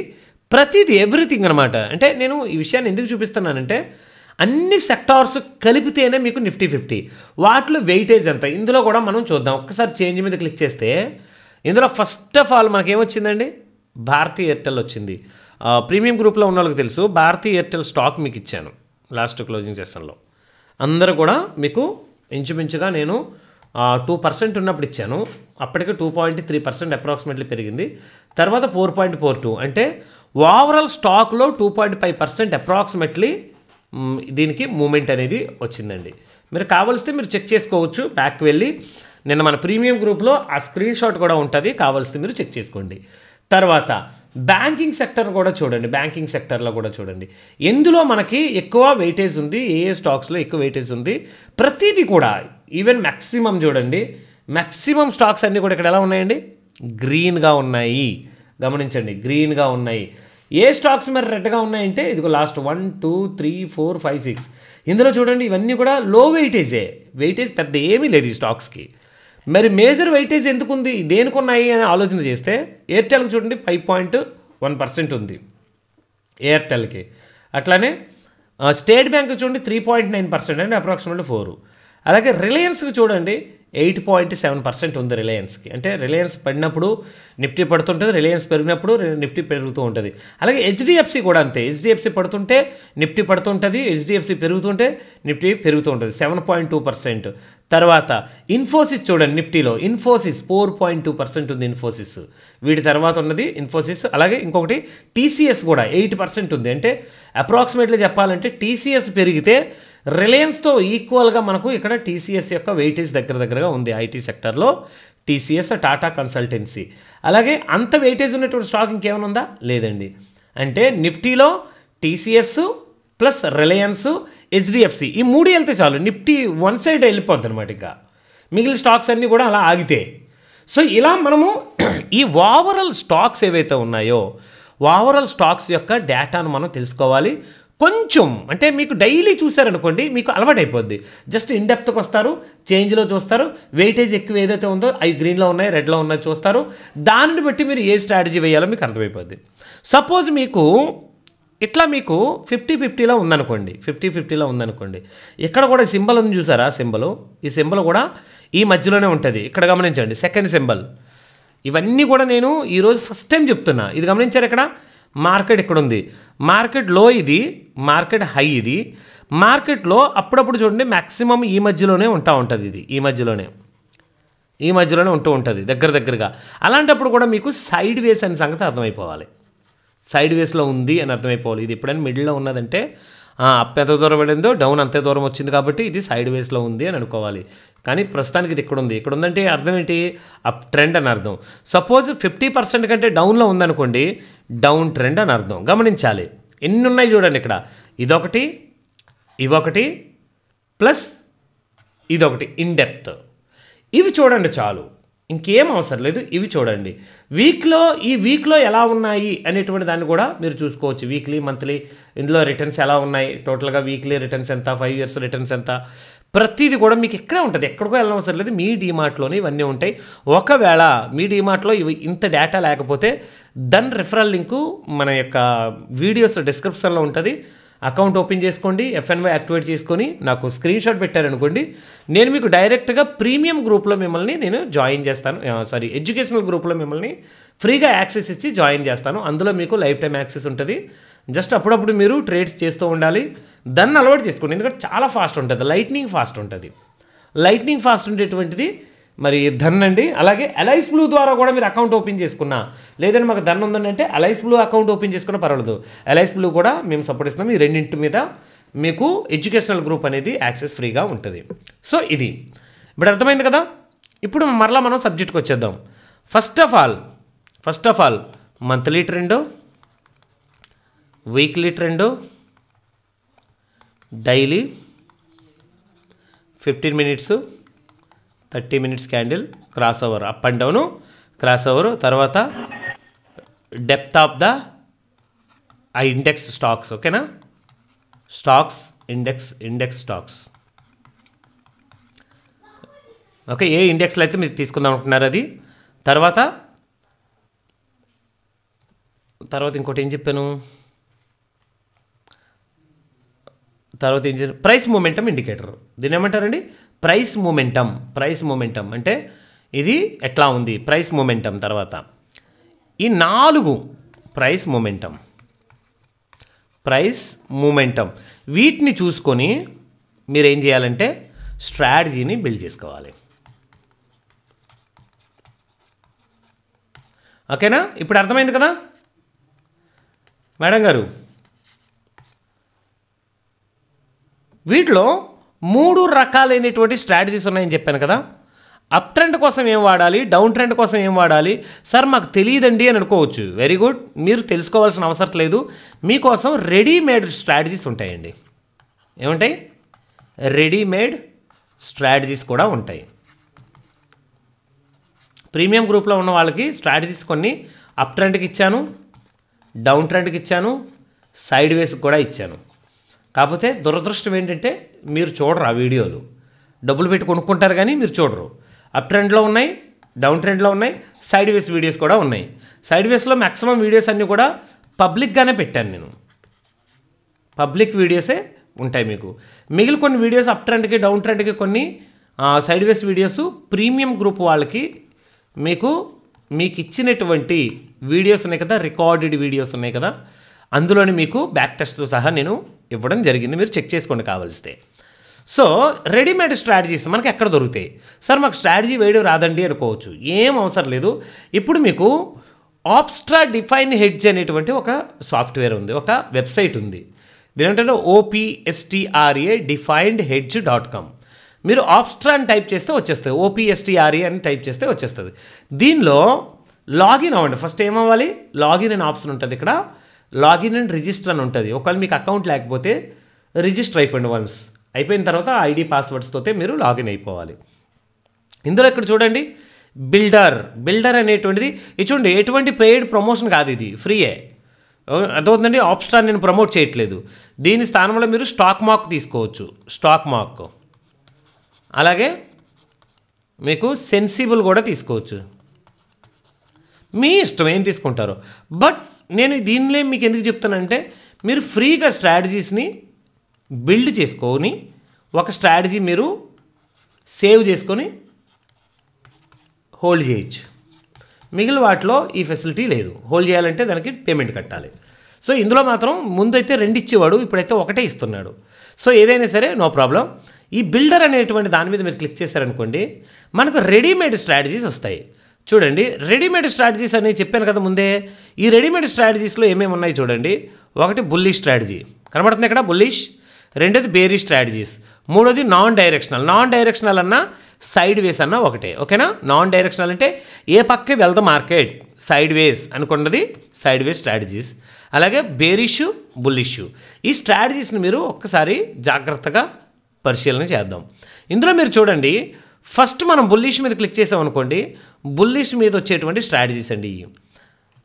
ప్రతిదీ ఎవ్రీథింగ్ అనమాట. అంటే నేను ఈ విషయాన్ని ఎందుకు చూపిస్తున్నానంటే అన్ని సెక్టార్స్ కలిపితేనే మీకు నిఫ్టీ 50, వాటిలో వెయిటేజ్ ఎంత ఇందులో కూడా మనం చూద్దాం. ఒక్కసారి చేంజ్ మీద క్లిక్ చేస్తే ఇందులో ఫస్ట్ ఆఫ్ ఆల్ మనకేమొచ్చిందండి, భారతీ ఎయిర్టెల్ వచ్చింది. ప్రీమియం గ్రూప్లో ఉన్న వాళ్ళకి తెలుసు, భారతీ ఎయిర్టెల్ స్టాక్ మీకు ఇచ్చాను లాస్ట్ క్లోజింగ్ సెషన్లో. అందరూ కూడా మీకు ఇంచుమించుగా నేను 2% ఉన్నప్పుడు ఇచ్చాను. అప్పటికి 2.3% అప్రాక్సిమేట్లీ పెరిగింది. తర్వాత 4.42, అంటే ఓవరాల్ స్టాక్లో 2.5% అప్రాక్సిమేట్లీ దీనికి మూమెంట్ అనేది వచ్చిందండి. మీరు కావాల్సితే మీరు చెక్ చేసుకోవచ్చు, బ్యాక్ వెళ్ళి నిన్న మన ప్రీమియం గ్రూప్లో ఆ స్క్రీన్ షాట్ కూడా ఉంటుంది, కావాల్సితే మీరు చెక్ చేసుకోండి. తర్వాత బ్యాంకింగ్ సెక్టర్ కూడా చూడండి. బ్యాంకింగ్ సెక్టర్లో కూడా చూడండి ఎందులో మనకి ఎక్కువ వెయిటేజ్ ఉంది, ఏ స్టాక్స్లో ఎక్కువ వెయిటేజ్ ఉంది, ప్రతిదీ కూడా ఈవెన్ మ్యాక్సిమం చూడండి. మ్యాక్సిమం స్టాక్స్ అన్నీ కూడా ఇక్కడ ఎలా ఉన్నాయండి, గ్రీన్గా ఉన్నాయి. గమనించండి గ్రీన్గా ఉన్నాయి. ఏ స్టాక్స్ మరి రెడ్గా ఉన్నాయంటే ఇదిగో లాస్ట్ 1 2 3 4 5 6 ఇందులో చూడండి ఇవన్నీ కూడా లో వెయిటేజే. వెయిటేజ్ పెద్ద ఏమీ లేదు ఈ స్టాక్స్కి. మరి మేజర్ వెయిటేజ్ ఎందుకు ఉంది, దేనికి ఉన్నాయి అని ఆలోచన చేస్తే ఎయిర్టెల్కి చూడండి 5.1% ఉంది ఎయిర్టెల్కి. అట్లానే స్టేట్ బ్యాంక్ చూడండి 3.9% అంటే అప్రాక్సిమేట్లీ 4. అలాగే రిలయన్స్కి చూడండి 8.7% ఉంది రిలయన్స్కి. అంటే రిలయన్స్ పడినప్పుడు నిఫ్టీ పడుతుంటుంది, రిలయన్స్ పెరిగినప్పుడు నిఫ్టీ పెరుగుతూ ఉంటుంది. అలాగే హెచ్డిఎఫ్సి కూడా అంతే, హెచ్డిఎఫ్సి పడుతుంటే నిఫ్టీ పడుతుంటుంది, హెచ్డిఎఫ్సి పెరుగుతుంటే నిఫ్టీ పెరుగుతూ ఉంటుంది 7.2%. తర్వాత ఇన్ఫోసిస్ చూడండి, నిఫ్టీలో ఇన్ఫోసిస్ 4.2% ఉంది ఇన్ఫోసిస్, వీటి తర్వాత ఉన్నది ఇన్ఫోసిస్. అలాగే ఇంకొకటి టీసీఎస్ కూడా 8% ఉంది. అంటే అప్రాక్సిమేట్లీ చెప్పాలంటే టీసీఎస్ పెరిగితే రిలయన్స్తో ఈక్వల్గా మనకు ఇక్కడ టీసీఎస్ యొక్క వెయిటేజ్ దగ్గరగా ఉంది. ఐటీ సెక్టర్లో టీసీఎస్, టాటా కన్సల్టెన్సీ. అలాగే అంత వెయిటేజ్ ఉన్నటువంటి స్టాక్ ఇంకేమైనా ఉందా, లేదండి. అంటే నిఫ్టీలో టీసీఎస్ ప్లస్ రిలయన్స్, హెచ్డిఎఫ్సి ఈ 3 వెళ్తే చాలు, నిఫ్టీ వన్ సైడ్ వెళ్ళిపోద్ది అనమాట. ఇంకా మిగిలిన స్టాక్స్ అన్నీ కూడా అలా ఆగితే. సో ఇలా మనము ఈ ఓవరాల్ స్టాక్స్ ఏవైతే ఉన్నాయో ఓవరాల్ స్టాక్స్ యొక్క డేటాను మనం తెలుసుకోవాలి. కొంచెం అంటే మీకు డైలీ చూసారనుకోండి మీకు అలవాటు అయిపోద్ది. జస్ట్ ఇన్డెప్త్కి వస్తారు, చేంజ్లో చూస్తారు, వెయిటేజ్ ఎక్కువ ఏదైతే ఉందో అవి గ్రీన్లో ఉన్నాయి, రెడ్లో ఉన్నాయి చూస్తారు. దానిని బట్టి మీరు ఏ స్ట్రాటజీ వేయాలో మీకు అర్థమైపోద్ది. సపోజ్ మీకు ఇట్లా మీకు 50-50లో ఉందనుకోండి, 50-50లో ఉందనుకోండి, ఇక్కడ కూడా సింబల్ ఉంది చూసారా, సింబల్, ఈ సింబల్ కూడా ఈ మధ్యలోనే ఉంటుంది. ఇక్కడ గమనించండి సెకండ్ సింబల్. ఇవన్నీ కూడా నేను ఈరోజు ఫస్ట్ టైం చెప్తున్నా. ఇది గమనించారు, ఇక్కడ మార్కెట్ ఇక్కడ ఉంది, మార్కెట్ లో ఇది, మార్కెట్ హై ఇది. మార్కెట్లో అప్పుడప్పుడు చూడండి మ్యాక్సిమం ఈ మధ్యలోనే ఉంటుంది, ఇది ఈ మధ్యలోనే ఉంటూ ఉంటుంది దగ్గరగా. అలాంటప్పుడు కూడా మీకు సైడ్ వేస్ అనే సంగతి అర్థమైపోవాలి, సైడ్ వేస్లో ఉంది అని అర్థమైపోవాలి. ఇది ఎప్పుడైనా మిడిల్లో ఉన్నదంటే అప్ ఎంత దూరం వెళ్ళిందో డౌన్ అంతే దూరం వచ్చింది కాబట్టి ఇది సైడ్ వేస్లో ఉంది అని అనుకోవాలి. కానీ ప్రస్తుతానికి ఇది ఇక్కడ ఉందంటే అర్థం ఏంటి, అప్ ట్రెండ్ అని అర్థం. సపోజ్ 50% కంటే డౌన్లో ఉందనుకోండి, డౌన్ ట్రెండ్ అని అర్థం. గమనించాలి ఎన్ని ఉన్నాయి చూడండి, ఇక్కడ ఇదొకటి, ఇవొకటి ప్లస్ ఇదొకటి ఇన్ డెప్త్. ఇవి చూడండి చాలు, ఇంకేం అవసరం లేదు. ఇవి చూడండి ఈ వీక్లో ఎలా ఉన్నాయి అనేటువంటి దాన్ని కూడా మీరు చూసుకోవచ్చు. వీక్లీ, మంత్లీ ఇందులో రిటర్న్స్ ఎలా ఉన్నాయి, టోటల్గా వీక్లీ రిటర్న్స్ ఎంత, 5 years రిటర్న్స్ ఎంత, ప్రతిదీ కూడా మీకు ఇక్కడే ఉంటుంది, ఎక్కడికో వెళ్ళనవసరం లేదు, మీ డీమార్ట్లోనే ఇవన్నీ ఉంటాయి. ఒకవేళ మీ డీమార్ట్లో ఇవి ఇంత డేటా లేకపోతే దాని రిఫరల్ లింకు మన యొక్క వీడియోస్ డిస్క్రిప్షన్లో ఉంటుంది. అకౌంట్ ఓపెన్ చేసుకోండి, FNY యాక్టివేట్ చేసుకొని నాకు స్క్రీన్ షాట్ పెట్టారనుకోండి, నేను మీకు డైరెక్ట్గా ప్రీమియం గ్రూప్లో మిమ్మల్ని నేను జాయిన్ చేస్తాను. ఎడ్యుకేషనల్ గ్రూప్లో మిమ్మల్ని ఫ్రీగా యాక్సెస్ ఇచ్చి జాయిన్ చేస్తాను. అందులో మీకు లైఫ్ టైం యాక్సెస్ ఉంటుంది. జస్ట్ అప్పుడప్పుడు మీరు ట్రేడ్స్ చేస్తూ ఉండాలి, దాన్ని అలవాటు చేసుకోండి. ఎందుకంటే చాలా ఫాస్ట్ ఉంటుంది, లైట్నింగ్ ఫాస్ట్ ఉంటుంది. లైట్నింగ్ ఫాస్ట్ ఉండేటువంటిది మరి ధన్ అండి. అలాగే ఎలైస్ బ్లూ ద్వారా కూడా మీరు అకౌంట్ ఓపెన్ చేసుకున్నా, లేదంటే మాకు ధన్ ఉందండి అంటే ఎలైస్ బ్లూ అకౌంట్ ఓపెన్ చేసుకున్నా పర్వాలేదు. ఎలైస్ బ్లూ కూడా మేము సపోర్ట్ ఇస్తున్నాం. ఈ రెండింటి మీద మీకు ఎడ్యుకేషనల్ గ్రూప్ అనేది యాక్సెస్ ఫ్రీగా ఉంటుంది. సో ఇది ఇప్పుడు అర్థమైంది కదా. ఇప్పుడు మరలా మనం సబ్జెక్ట్కి వచ్చేద్దాం. First of all monthly trend, weekly trend, daily 15 minutes 30 minutes candle, cross over up and down, cross over, తర్వాత depth of the index stocks. ఓకేనా, స్టాక్స్ ఇండెక్స్ స్టాక్స్. ఓకే, ఏ ఇండెక్స్లో అయితే మీరు తీసుకుందాం అనుకుంటున్నారు అది. తర్వాత ఇంకోటి ఏం చెప్పాను, ప్రైస్ మూమెంటం ఇండికేటర్. దీని ఏమంటారండి, ప్రైస్ మూమెంటం అంటే ఇది ఎట్లా ఉంది, ప్రైస్ మూమెంటం. తర్వాత ఈ 4 ప్రైస్ మూమెంటం వీటిని చూసుకొని మీరు ఏం చేయాలంటే స్ట్రాటజీని బిల్డ్ చేసుకోవాలి. ఓకేనా, ఇప్పుడు అర్థమైంది కదా మేడం గారు. వీటిలో 3 రకాలైనటువంటి స్ట్రాటజీస్ ఉన్నాయని చెప్పాను కదా. అప్ ట్రెండ్ కోసం ఏం వాడాలి, డౌన్ ట్రెండ్ కోసం ఏం వాడాలి, సార్ మాకు తెలియదండి అని అనుకోవచ్చు. వెరీ గుడ్, మీరు తెలుసుకోవాల్సిన అవసరం లేదు. మీకోసం రెడీమేడ్ స్ట్రాటజీస్ ఉంటాయండి. ఏముంటాయి, రెడీమేడ్ స్ట్రాటజీస్ కూడా ఉంటాయి. ప్రీమియం గ్రూప్లో ఉన్న వాళ్ళకి స్ట్రాటజీస్ కొన్ని అప్ ట్రెండ్కి ఇచ్చాను, డౌన్ ట్రెండ్కి ఇచ్చాను, సైడ్ వేస్కి కూడా ఇచ్చాను. కాకపోతే దురదృష్టం ఏంటంటే మీరు చూడరు ఆ వీడియోలు, డబ్బులు పెట్టి కొనుక్కుంటారు కానీ మీరు చూడరు. అప్ ట్రెండ్లో ఉన్నాయి, డౌన్ ట్రెండ్లో ఉన్నాయి, సైడ్ వేస్ వీడియోస్ కూడా ఉన్నాయి. సైడ్ వేస్లో మ్యాక్సిమం వీడియోస్ అన్నీ కూడా పబ్లిక్గానే పెట్టాను నేను, పబ్లిక్ వీడియోసే ఉంటాయి మీకు. మిగిలిన కొన్ని వీడియోస్ అప్ ట్రెండ్కి డౌన్ ట్రెండ్కి కొన్ని సైడ్ వేస్ వీడియోస్ ప్రీమియం గ్రూప్ వాళ్ళకి మీకు ఇచ్చినటువంటి వీడియోస్ ఉన్నాయి కదా, రికార్డెడ్ వీడియోస్ ఉన్నాయి కదా, అందులోని మీకు బ్యాక్ టెస్ట్తో సహా నేను ఇవ్వడం జరిగింది, మీరు చెక్ చేసుకోండి కావాల్స్తే. సో రెడీమేడ్ స్ట్రాటజీస్ మనకి ఎక్కడ దొరుకుతాయి, సార్ మాకు స్ట్రాటజీ వేయడం రాదండి అనుకోవచ్చు. ఏం అవసరం లేదు. ఇప్పుడు మీకు ఆబ్స్ట్రా డిఫైన్ హెడ్జ్ అనేటువంటి ఒక సాఫ్ట్వేర్ ఉంది, ఒక వెబ్సైట్ ఉంది. దీనింటే OPSTRA definedhedge.com. మీరు ఆబ్స్ట్రా అని టైప్ చేస్తే వచ్చేస్తుంది, OPSTRA అని టైప్ చేస్తే వచ్చేస్తుంది. దీనిలో లాగిన్ అవ్వండి. ఫస్ట్ ఏమవ్వాలి, లాగిన్ అనే ఆప్షన్ ఉంటుంది. ఇక్కడ లాగిన్ అండ్ రిజిస్టర్ అని ఉంటుంది. ఒకవేళ మీకు అకౌంట్ లేకపోతే రిజిస్టర్ అయిపోయింది. వన్స్ అయిపోయిన తర్వాత ID పాస్వర్డ్స్తో మీరు లాగిన్ అయిపోవాలి. ఇందులో ఇక్కడ చూడండి, బిల్డర్ అనేటువంటిది ఇది చూడండి, ఎటువంటి పెయిడ్ ప్రమోషన్ కాదు, ఇది ఫ్రీయే. అర్థమవుతుందండి. ఆబ్స్ట్రా నేను ప్రమోట్ చేయట్లేదు. దీని స్థానంలో మీరు స్టాక్ మార్క్ తీసుకోవచ్చు, స్టాక్ మార్క్. అలాగే మీకు సెన్సిబుల్ కూడా తీసుకోవచ్చు, మీ ఇష్టం ఏం తీసుకుంటారో. బట్ నేను దీనిలో మీకు ఎందుకు చెప్తానంటే మీరు ఫ్రీగా స్ట్రాటజీస్ని బిల్డ్ చేసుకొని ఒక స్ట్రాటజీ మీరు సేవ్ చేసుకొని హోల్డ్ చేయొచ్చు. మిగిలిన వాటిలో ఈ ఫెసిలిటీ లేదు. హోల్డ్ చేయాలంటే దానికి పేమెంట్ కట్టాలి. సో ఇందులో మాత్రం ముందైతే 2 ఇచ్చేవాడు, ఇప్పుడైతే 1 ఇస్తున్నాడు. సో ఏదైనా సరే నో ప్రాబ్లం. ఈ బిల్డర్ అనేటువంటి దాని మీద మీరు క్లిక్ చేశారనుకోండి, మనకు రెడీమేడ్ స్ట్రాటజీస్ వస్తాయి. చూడండి, రెడీమేడ్ స్ట్రాటజీస్ అనేవి చెప్పాను కదా ముందే. ఈ రెడీమేడ్ స్ట్రాటజీస్లో ఏమేమి ఉన్నాయి చూడండి. ఒకటి బుల్లిష్ స్ట్రాటజీ కనబడుతుంది ఇక్కడ, బుల్లిష్. రెండోది బేరిష్ స్ట్రాటజీస్. మూడోది నాన్ డైరెక్షనల్ అన్న సైడ్ వేస్ అన్న ఒకటే. ఓకేనా, నాన్ డైరెక్షనల్ అంటే ఏ పక్కే వెళ్దాం మార్కెట్, సైడ్ వేస్ అనుకున్నది సైడ్ వేస్ స్ట్రాటజీస్. అలాగే బేరిష్, బుల్లిష్. ఈ స్ట్రాటజీస్ని మీరు ఒక్కసారి జాగ్రత్తగా పరిశీలన చేద్దాం. ఇందులో మీరు చూడండి, ఫస్ట్ మనం బుల్లిష్ మీద క్లిక్ చేసాం అనుకోండి, బుల్లిష్ మీద వచ్చేటువంటి స్ట్రాటజీస్ అండి.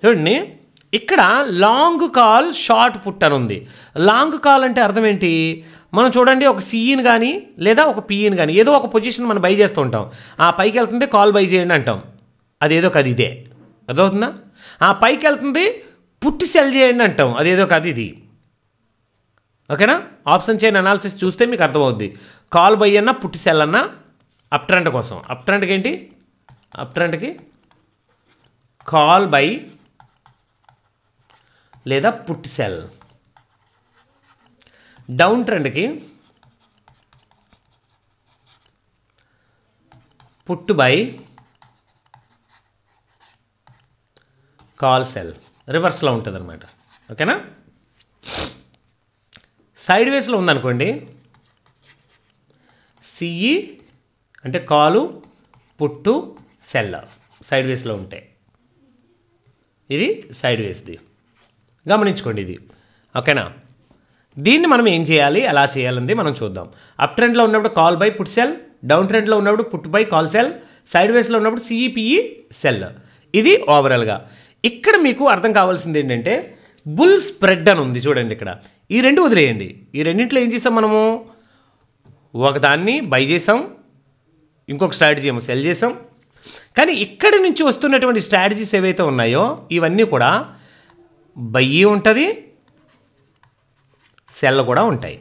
చూడండి, ఇక్కడ లాంగ్ కాల్ షార్ట్ పుట్ అని ఉంది. లాంగ్ కాల్ అంటే అర్థం ఏంటి, మనం చూడండి ఒక సిఈని కానీ లేదా ఒక పిఈని కానీ ఏదో ఒక పొజిషన్ మనం బై చేస్తూ ఉంటాం. ఆ పైకి వెళ్తుంది కాల్ బై చేయండి అంటాం, అదేదో కాదు ఇదే, అర్థమవుతుందా? ఆ పైకి వెళ్తుంది పుట్టి సెల్ చేయండి అంటాం, అదేదో కాదు ఇది. ఓకేనా? ఆప్షన్ చైన్ అనాలిసిస్ చూస్తే మీకు అర్థమవుద్ది. కాల్ బై అన్నా పుట్టి సెల్ అన్నా అప్ ట్రెండ్ కోసం. అప్ ట్రెండ్కి ఏంటి? అప్ ట్రెండ్కి కాల్ బై లేదా పుట్టి సెల్. డౌన్ ట్రెండ్కి పుట్టు బై కాల్ సెల్, రివర్స్లో ఉంటుంది అనమాట. ఓకేనా? సైడ్ వేస్లో ఉందనుకోండి, సిఈ అంటే కాలు పుట్టు సెల్ సైడ్ వేస్లో ఉంటాయి. ఇది సైడ్ వేస్ది, గమనించుకోండి ఇది. ఓకేనా? దీన్ని మనం ఏం చేయాలి, ఎలా చేయాలంది మనం చూద్దాం. అప్ ట్రెండ్లో ఉన్నప్పుడు call buy put sell, down ట్రెండ్లో ఉన్నప్పుడు put buy call sell, side వేస్లో ఉన్నప్పుడు సిఈపిఈ సెల్. ఇది ఓవరాల్గా. ఇక్కడ మీకు అర్థం కావాల్సింది ఏంటంటే బుల్ స్ప్రెడ్ అని ఉంది చూడండి. ఇక్కడ ఈ రెండు వదిలేయండి. ఈ రెండింటిలో ఏం చేసాం మనము? ఒకదాన్ని బై చేసాం, ఇంకొక స్ట్రాటజీ ఏమో సెల్ చేసాం. కానీ ఇక్కడి నుంచి వస్తున్నటువంటి స్ట్రాటజీస్ ఏవైతే ఉన్నాయో ఇవన్నీ కూడా బై ఉంటుంది, సెల్ కూడా ఉంటాయి.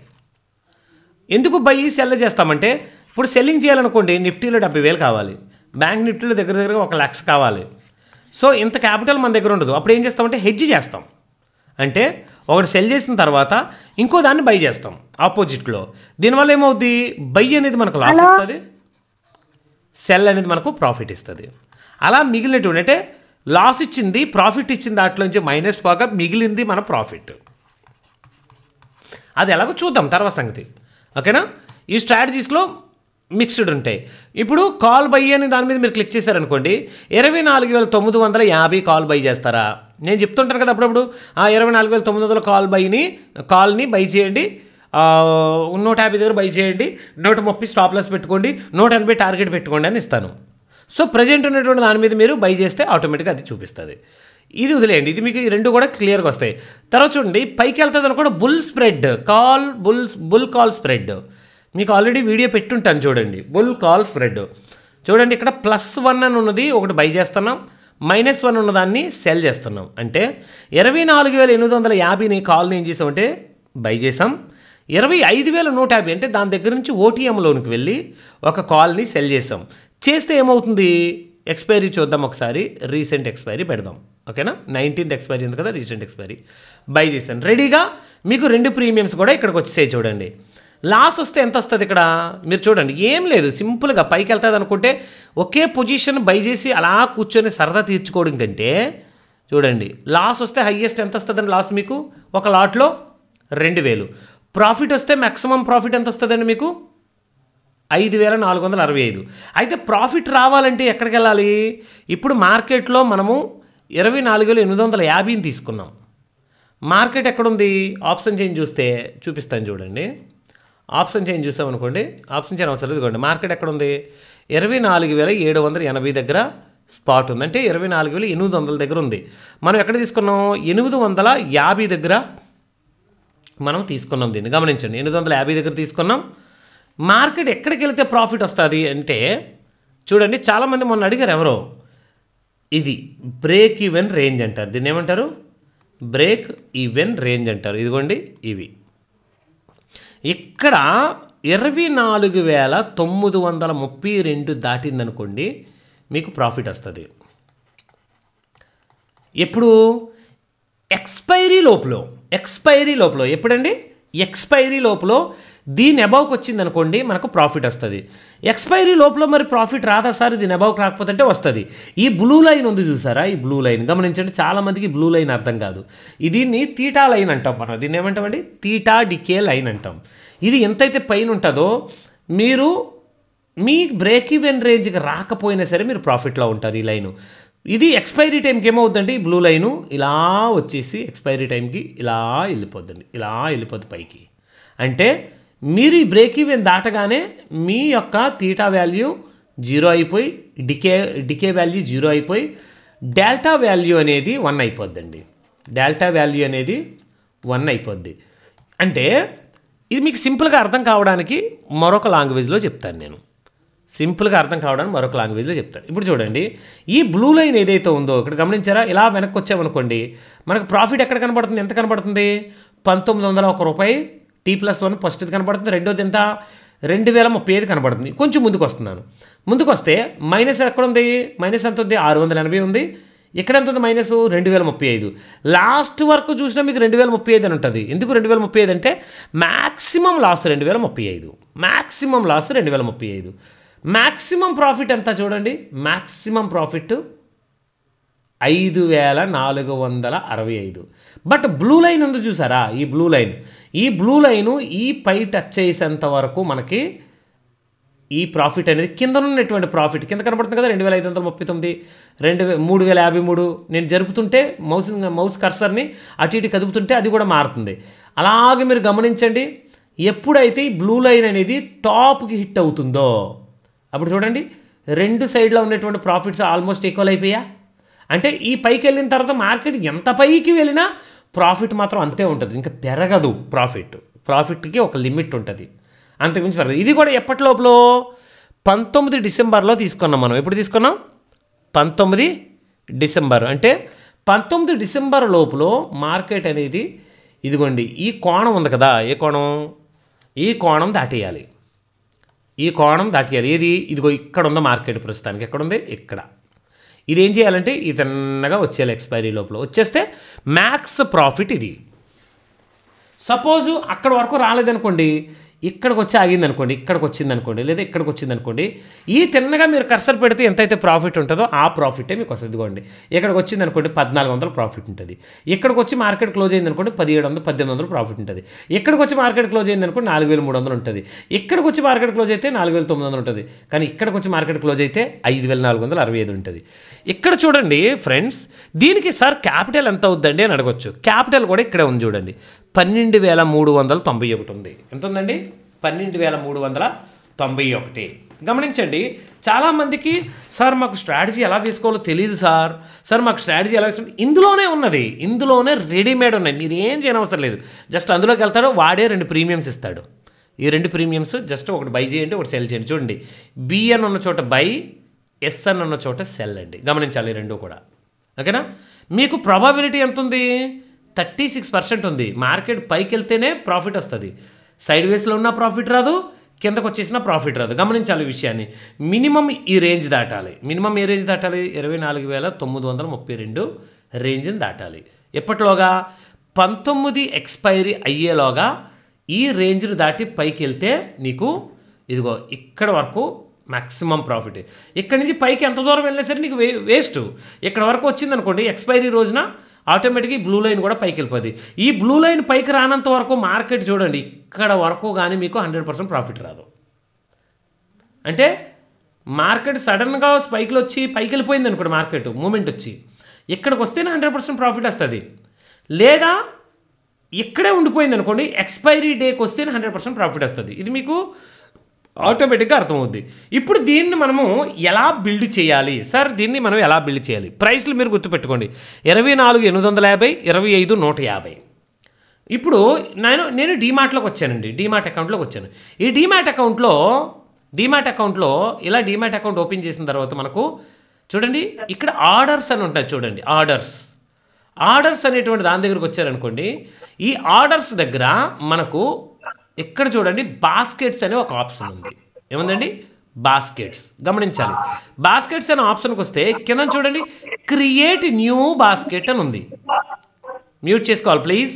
ఎందుకు బై సెల్ చేస్తామంటే, ఇప్పుడు సెల్లింగ్ చేయాలనుకోండి నిఫ్టీలో 70,000 కావాలి, బ్యాంక్ నిఫ్టీలో దగ్గర 1,00,000 కావాలి. సో ఇంత క్యాపిటల్ మన దగ్గర ఉండదు. అప్పుడు ఏం చేస్తామంటే హెడ్జ్ చేస్తాం. అంటే ఒకటి సెల్ చేసిన తర్వాత ఇంకో దాన్ని బై చేస్తాం ఆపోజిట్లో. దీనివల్ల ఏమవుద్ది? బై అనేది మనకు లాస్ ఇస్తుంది, సెల్ అనేది మనకు ప్రాఫిట్ ఇస్తుంది. అలా మిగిలినటువంటి అంటే లాస్ ఇచ్చింది ప్రాఫిట్ ఇచ్చింది దాంట్లోంచి మైనస్ పోగా మిగిలింది మన ప్రాఫిట్. అది ఎలాగో చూద్దాం తర్వాత సంగతి. ఓకేనా? ఈ స్ట్రాటజీస్లో మిక్స్డ్ ఉంటాయి. ఇప్పుడు కాల్ బై అని దాని మీద మీరు క్లిక్ చేశారనుకోండి, 24,950 కాల్ బై చేస్తారా? నేను చెప్తుంటాను కదా అప్పుడప్పుడు, 24,900 కాల్ని బై చేయండి, 150 దగ్గర బై చేయండి, 130 స్టాప్ లాస్ పెట్టుకోండి, 180 టార్గెట్ పెట్టుకోండి అని ఇస్తాను. సో ప్రజెంట్ ఉన్నటువంటి దాని మీద మీరు బై చేస్తే ఆటోమేటిక్గా అది చూపిస్తుంది. ఇది వదిలేయండి, ఇది మీకు ఈ రెండు కూడా క్లియర్గా వస్తాయి. తర్వాత చూడండి పైకి వెళ్తుంది అనుకోండి bull spread, bull call spread. మీకు ఆల్రెడీ వీడియో పెట్టుంటాను చూడండి. బుల్ కాల్ స్ప్రెడ్ చూడండి. ఇక్కడ +1 అని ఉన్నది ఒకటి బై చేస్తున్నాం, -1 ఉన్నదాన్ని సెల్ చేస్తున్నాం. అంటే 24,850ని కాల్ని ఏం చేసామంటే బై చేసాం, 25,150 అంటే దాని దగ్గర నుంచి ఓటీఎంలోనికి వెళ్ళి ఒక కాల్ని సెల్ చేసాం. చేస్తే ఏమవుతుంది? ఎక్స్పైరీ చూద్దాం ఒకసారి, రీసెంట్ ఎక్స్పైరీ పెడదాం. ఓకేనా? 19th ఎక్స్పైరీ ఉంది కదా, రీసెంట్ ఎక్స్పైరీ బై చేశాను రెడీగా. మీకు 2 ప్రీమియమ్స్ కూడా ఇక్కడికి వచ్చేసాయి చూడండి. లాస్ వస్తే ఎంత వస్తుంది ఇక్కడ మీరు చూడండి. ఏం లేదు, సింపుల్గా పైకి వెళ్తుంది అనుకుంటే ఒకే పొజిషన్ బై చేసి అలా కూర్చొని సరదా తీర్చుకోవడం కంటే చూడండి లాస్ వస్తే హైయెస్ట్ ఎంత వస్తుందండి? లాస్ మీకు ఒక లాట్లో 2,000. ప్రాఫిట్ వస్తే మ్యాక్సిమం ప్రాఫిట్ ఎంత వస్తుందండి మీకు? 5,465. అయితే ప్రాఫిట్ రావాలంటే ఎక్కడికి వెళ్ళాలి? ఇప్పుడు మార్కెట్లో మనము 24,850ని తీసుకున్నాం. మార్కెట్ ఎక్కడుంది? ఆప్షన్ చేంజ్ చూస్తే చూపిస్తాను చూడండి. ఆప్షన్ చేంజ్ చూసామనుకోండి, ఆప్షన్ చేంజ్ అవసరం లేదు. ఇదిగోండి మార్కెట్ ఎక్కడుంది? 24,780 దగ్గర స్పాట్ ఉంది. అంటే 24,800 దగ్గర ఉంది. మనం ఎక్కడ తీసుకున్నాం? 850 దగ్గర మనం తీసుకున్నాం. దీన్ని గమనించండి, 850 దగ్గర తీసుకున్నాం. మార్కెట్ ఎక్కడికి వెళ్తే ప్రాఫిట్ వస్తుంది అంటే చూడండి, చాలామంది మొన్న అడిగారు ఎవరో, ఇది బ్రేక్ ఈవెన్ రేంజ్ అంటారు. దీన్ని ఏమంటారు? బ్రేక్ ఈవెన్ రేంజ్ అంటారు. ఇదిగోండి ఇవి ఇక్కడ 24,932 దాటిందనుకోండి మీకు ప్రాఫిట్ వస్తుంది. ఎప్పుడు? ఎక్స్పైరీ లోపల ఎప్పుడండి? ఎక్స్పైరీ లోపల దీని అబౌవ్కి వచ్చింది అనుకోండి మనకు ప్రాఫిట్ వస్తుంది. ఎక్స్పైరీ లోపల మరి ప్రాఫిట్ రాదా సార్ దీని అబౌవ్కి రాకపోతే? అంటే వస్తుంది. ఈ బ్లూ లైన్ ఉంది చూసారా, ఈ బ్లూ లైన్ గమనించండి. చాలామందికి బ్లూ లైన్ అర్థం కాదు. దీన్ని తీటా లైన్ అంటాం మనం. దీన్ని ఏమంటామండి? తీటా డికే లైన్ అంటాం. ఇది ఎంతైతే పైన ఉంటుందో మీరు మీ బ్రేక్ ఈవెన్ రేంజ్కి రాకపోయినా సరే మీరు ప్రాఫిట్లో ఉంటారు. ఈ లైను ఇది ఎక్స్పైరీ టైంకి ఏమవుద్దంటే ఈ బ్లూ లైను ఇలా వచ్చేసి ఎక్స్పైరీ టైంకి ఇలా వెళ్ళిపోద్దండి, ఇలా వెళ్ళిపోద్ది పైకి. అంటే మీరు ఈ బ్రేక్ ఈవెన్ దాటగానే మీ యొక్క తీటా వాల్యూ 0 అయిపోయి డికే వాల్యూ 0 అయిపోయి డెల్టా వాల్యూ అనేది 1 అయిపోద్దండి. డెల్టా వాల్యూ అనేది 1 అయిపోద్ది. అంటే ఇది మీకు సింపుల్గా అర్థం కావడానికి మరొక లాంగ్వేజ్లో చెప్తాను నేను. సింపుల్గా అర్థం కావడానికి మరొక లాంగ్వేజ్లో చెప్తాను. ఇప్పుడు చూడండి, ఈ బ్లూ లైన్ ఏదైతే ఉందో ఇక్కడ గమనించారా, ఇలా వెనక్కి వచ్చామనుకోండి మనకు ప్రాఫిట్ ఎక్కడ కనబడుతుంది, ఎంత కనబడుతుంది, 1901 రూపాయి T+1 ఫస్ట్ది కనబడుతుంది, రెండోది ఎంత 2035 కనబడుతుంది. కొంచెం ముందుకు వస్తున్నాను, ముందుకు వస్తే మైనస్ ఎక్కడ ఉంది, మైనస్ ఎంత ఉంది, 680 ఉంది. ఇక్కడ ఎంత ఉంది, మైనస్ 2035. లాస్ట్ వరకు చూసినా మీకు 2035 అని ఉంటుంది. ఎందుకు 2035 అంటే maximum loss 2035, maximum loss 2035. Maximum profit ఎంత చూడండి, maximum profit 5465. But blue line ఉంది చూసారా, ఈ బ్లూ లైను ఈ పై టచ్ చేసేంత వరకు మనకి ఈ ప్రాఫిట్ అనేది కింద ఉన్నటువంటి ప్రాఫిట్ కింద కనబడుతుంది కదా, 2539, 3053. నేను జరుపుతుంటే మౌస్ కర్సర్ని అటు ఇటు కదుపుతుంటే అది కూడా మారుతుంది. అలాగే మీరు గమనించండి, ఎప్పుడైతే ఈ బ్లూ లైన్ అనేది టాప్కి హిట్ అవుతుందో అప్పుడు చూడండి రెండు సైడ్లో ఉన్నటువంటి ప్రాఫిట్స్ ఆల్మోస్ట్ ఈక్వల్ అయిపోయా. అంటే ఈ పైకి వెళ్ళిన తర్వాత మార్కెట్ ఎంత పైకి వెళ్ళినా ప్రాఫిట్ మాత్రం అంతే ఉంటుంది, ఇంకా పెరగదు. ప్రాఫిట్కి ఒక లిమిట్ ఉంటుంది, అంతకుమించి పెరగదు. ఇది కూడా ఎప్పటి లోపల 19 డిసెంబర్లో తీసుకున్నాం మనం. ఎప్పుడు తీసుకున్నాం, 19 డిసెంబర్. అంటే 19 డిసెంబర్ లోపల మార్కెట్ అనేది ఇదిగోండి ఈ కోణం ఉంది కదా, ఏ కోణం, ఈ కోణం దాటేయాలి, ఈ కోణం దాటేయాలి. ఏది, ఇదిగో ఇక్కడ ఉందా మార్కెట్ ప్రస్తుతానికి, ఎక్కడ ఉంది, ఇక్కడ. ఇది ఏం చేయాలంటే ఇది తిన్నగా వచ్చేయాలి, ఎక్స్పైరీ లోపల వచ్చేస్తే మ్యాక్స్ ప్రాఫిట్ ఇది. సపోజు అక్కడ వరకు రాలేదనుకోండి, ఇక్కడికి వచ్చి ఆగింది అనుకోండి, ఇక్కడికి వచ్చింది అనుకోండి, లేదా ఇక్కడికి వచ్చింది అనుకోండి, ఈ తిన్నగా మీరు కర్సర్ పెడితే ఎంతైతే ప్రాఫిట్ ఉంటుందో ఆ ప్రాఫిటే మీకు వస్తుంది. ఇదిగోండి ఇక్కడికి వచ్చింది అనుకోండి 1400 ప్రాఫిట్ ఉంటుంది. ఇక్కడికి వచ్చి మార్కెట్ క్లోజ్ అయింది అనుకోండి 1700 1800 ప్రాఫిట్ ఉంటుంది. ఇక్కడికి వచ్చి మార్కెట్ క్లోజ్ అయింది అనుకోండి 4300 ఉంటుంది. ఇక్కడికి వచ్చి మార్కెట్ క్లోజ్ అయితే 4900 ఉంటుంది. కానీ ఇక్కడికి వచ్చి మార్కెట్ క్లోజ్ అయితే 5465 ఉంటుంది. ఇక్కడ చూడండి ఫ్రెండ్స్, దీనికి సార్ క్యాపిటల్ ఎంత అవుద్దండి అని అడగొచ్చు. క్యాపిటల్ కూడా ఇక్కడే ఉంది చూడండి, 12391 ఉంది. ఎంత ఉందండి, 12391. గమనించండి, చాలామందికి సార్ మాకు స్ట్రాటజీ ఎలా వేసుకోవాలో తెలియదు సార్ మాకు స్ట్రాటజీ ఎలా వేసుకోవాలి, ఇందులోనే ఉన్నది, ఇందులోనే రెడీమేడ్ ఉన్నాయి, మీరు ఏం చేయనవసరం లేదు. జస్ట్ అందులోకి వెళ్తాడు, వాడే 2 ప్రీమియమ్స్ ఇస్తాడు. ఈ 2 ప్రీమియమ్స్ జస్ట్ ఒకటి బై చేయండి, ఒకటి సెల్ చేయండి. చూడండి, బిఎన్ ఉన్న చోట బై, ఎస్ఎన్ ఉన్న చోట సెల్ అండి. గమనించాలి రెండు కూడా, ఓకేనా. మీకు ప్రాబబిలిటీ ఎంత ఉంది, 36% ఉంది. మార్కెట్ పైకి వెళ్తేనే ప్రాఫిట్ వస్తుంది, సైడ్ వేస్లో ఉన్న ప్రాఫిట్ రాదు, కిందకు వచ్చేసిన ప్రాఫిట్ రాదు. గమనించాలి విషయాన్ని. మినిమం ఈ రేంజ్ దాటాలి. మినిమం ఏ రేంజ్ దాటాలి, 24932 రేంజ్ని దాటాలి. ఎప్పటిలోగా, 19 ఎక్స్పైరీ అయ్యేలోగా ఈ రేంజ్ని దాటి పైకి వెళ్తే నీకు ఇదిగో ఇక్కడ వరకు మ్యాక్సిమం ప్రాఫిట్. ఇక్కడ నుంచి పైకి ఎంత దూరం వెళ్ళినా సరే నీకు వేస్ట్. ఇక్కడ వరకు వచ్చిందనుకోండి ఎక్స్పైరీ రోజున ఆటోమేటిక్గా బ్లూ లైన్ కూడా పైకి వెళ్ళిపోద్ది. ఈ బ్లూ లైన్ పైకి రానంత వరకు మార్కెట్ చూడండి ఇక్కడ వరకు కానీ మీకు 100% ప్రాఫిట్ రాదు. అంటే మార్కెట్ సడన్గా స్పైక్లు వచ్చి పైకి వెళ్ళిపోయింది అనుకోండి, మార్కెట్ మూమెంట్ వచ్చి ఇక్కడికి వస్తేనే 100% ప్రాఫిట్ వస్తుంది. లేదా ఇక్కడే ఉండిపోయింది అనుకోండి, ఎక్స్పైరీ డేకి వస్తేనే 100% ప్రాఫిట్ వస్తుంది. ఇది మీకు ఆటోమేటిక్గా అర్థమవుద్ది. ఇప్పుడు దీన్ని మనము ఎలా బిల్డ్ చేయాలి సార్, దీన్ని మనం ఎలా బిల్డ్ చేయాలి? ప్రైస్లు మీరు గుర్తుపెట్టుకోండి, 24,850, 25,150. ఇప్పుడు నేను డీమార్ట్లోకి వచ్చానండి, డీమార్ట్ అకౌంట్లోకి వచ్చాను. ఈ డీమార్ట్ అకౌంట్లో ఇలా డీమార్ట్ అకౌంట్ ఓపెన్ చేసిన తర్వాత మనకు చూడండి ఇక్కడ ఆర్డర్స్ అని ఉంటాయి చూడండి, ఆర్డర్స్ అనేటువంటి దాని దగ్గరకు వచ్చారనుకోండి, ఈ ఆర్డర్స్ దగ్గర మనకు ఇక్కడ చూడండి బాస్కెట్స్ అనే ఒక ఆప్షన్ ఉంది. ఏముందండి, బాస్కెట్స్. గమనించాలి, బాస్కెట్స్ అనే ఆప్షన్కి వస్తే కింద చూడండి క్రియేట్ న్యూ బాస్కెట్ అని ఉంది. మ్యూట్ చేసుకోవాలి ప్లీజ్,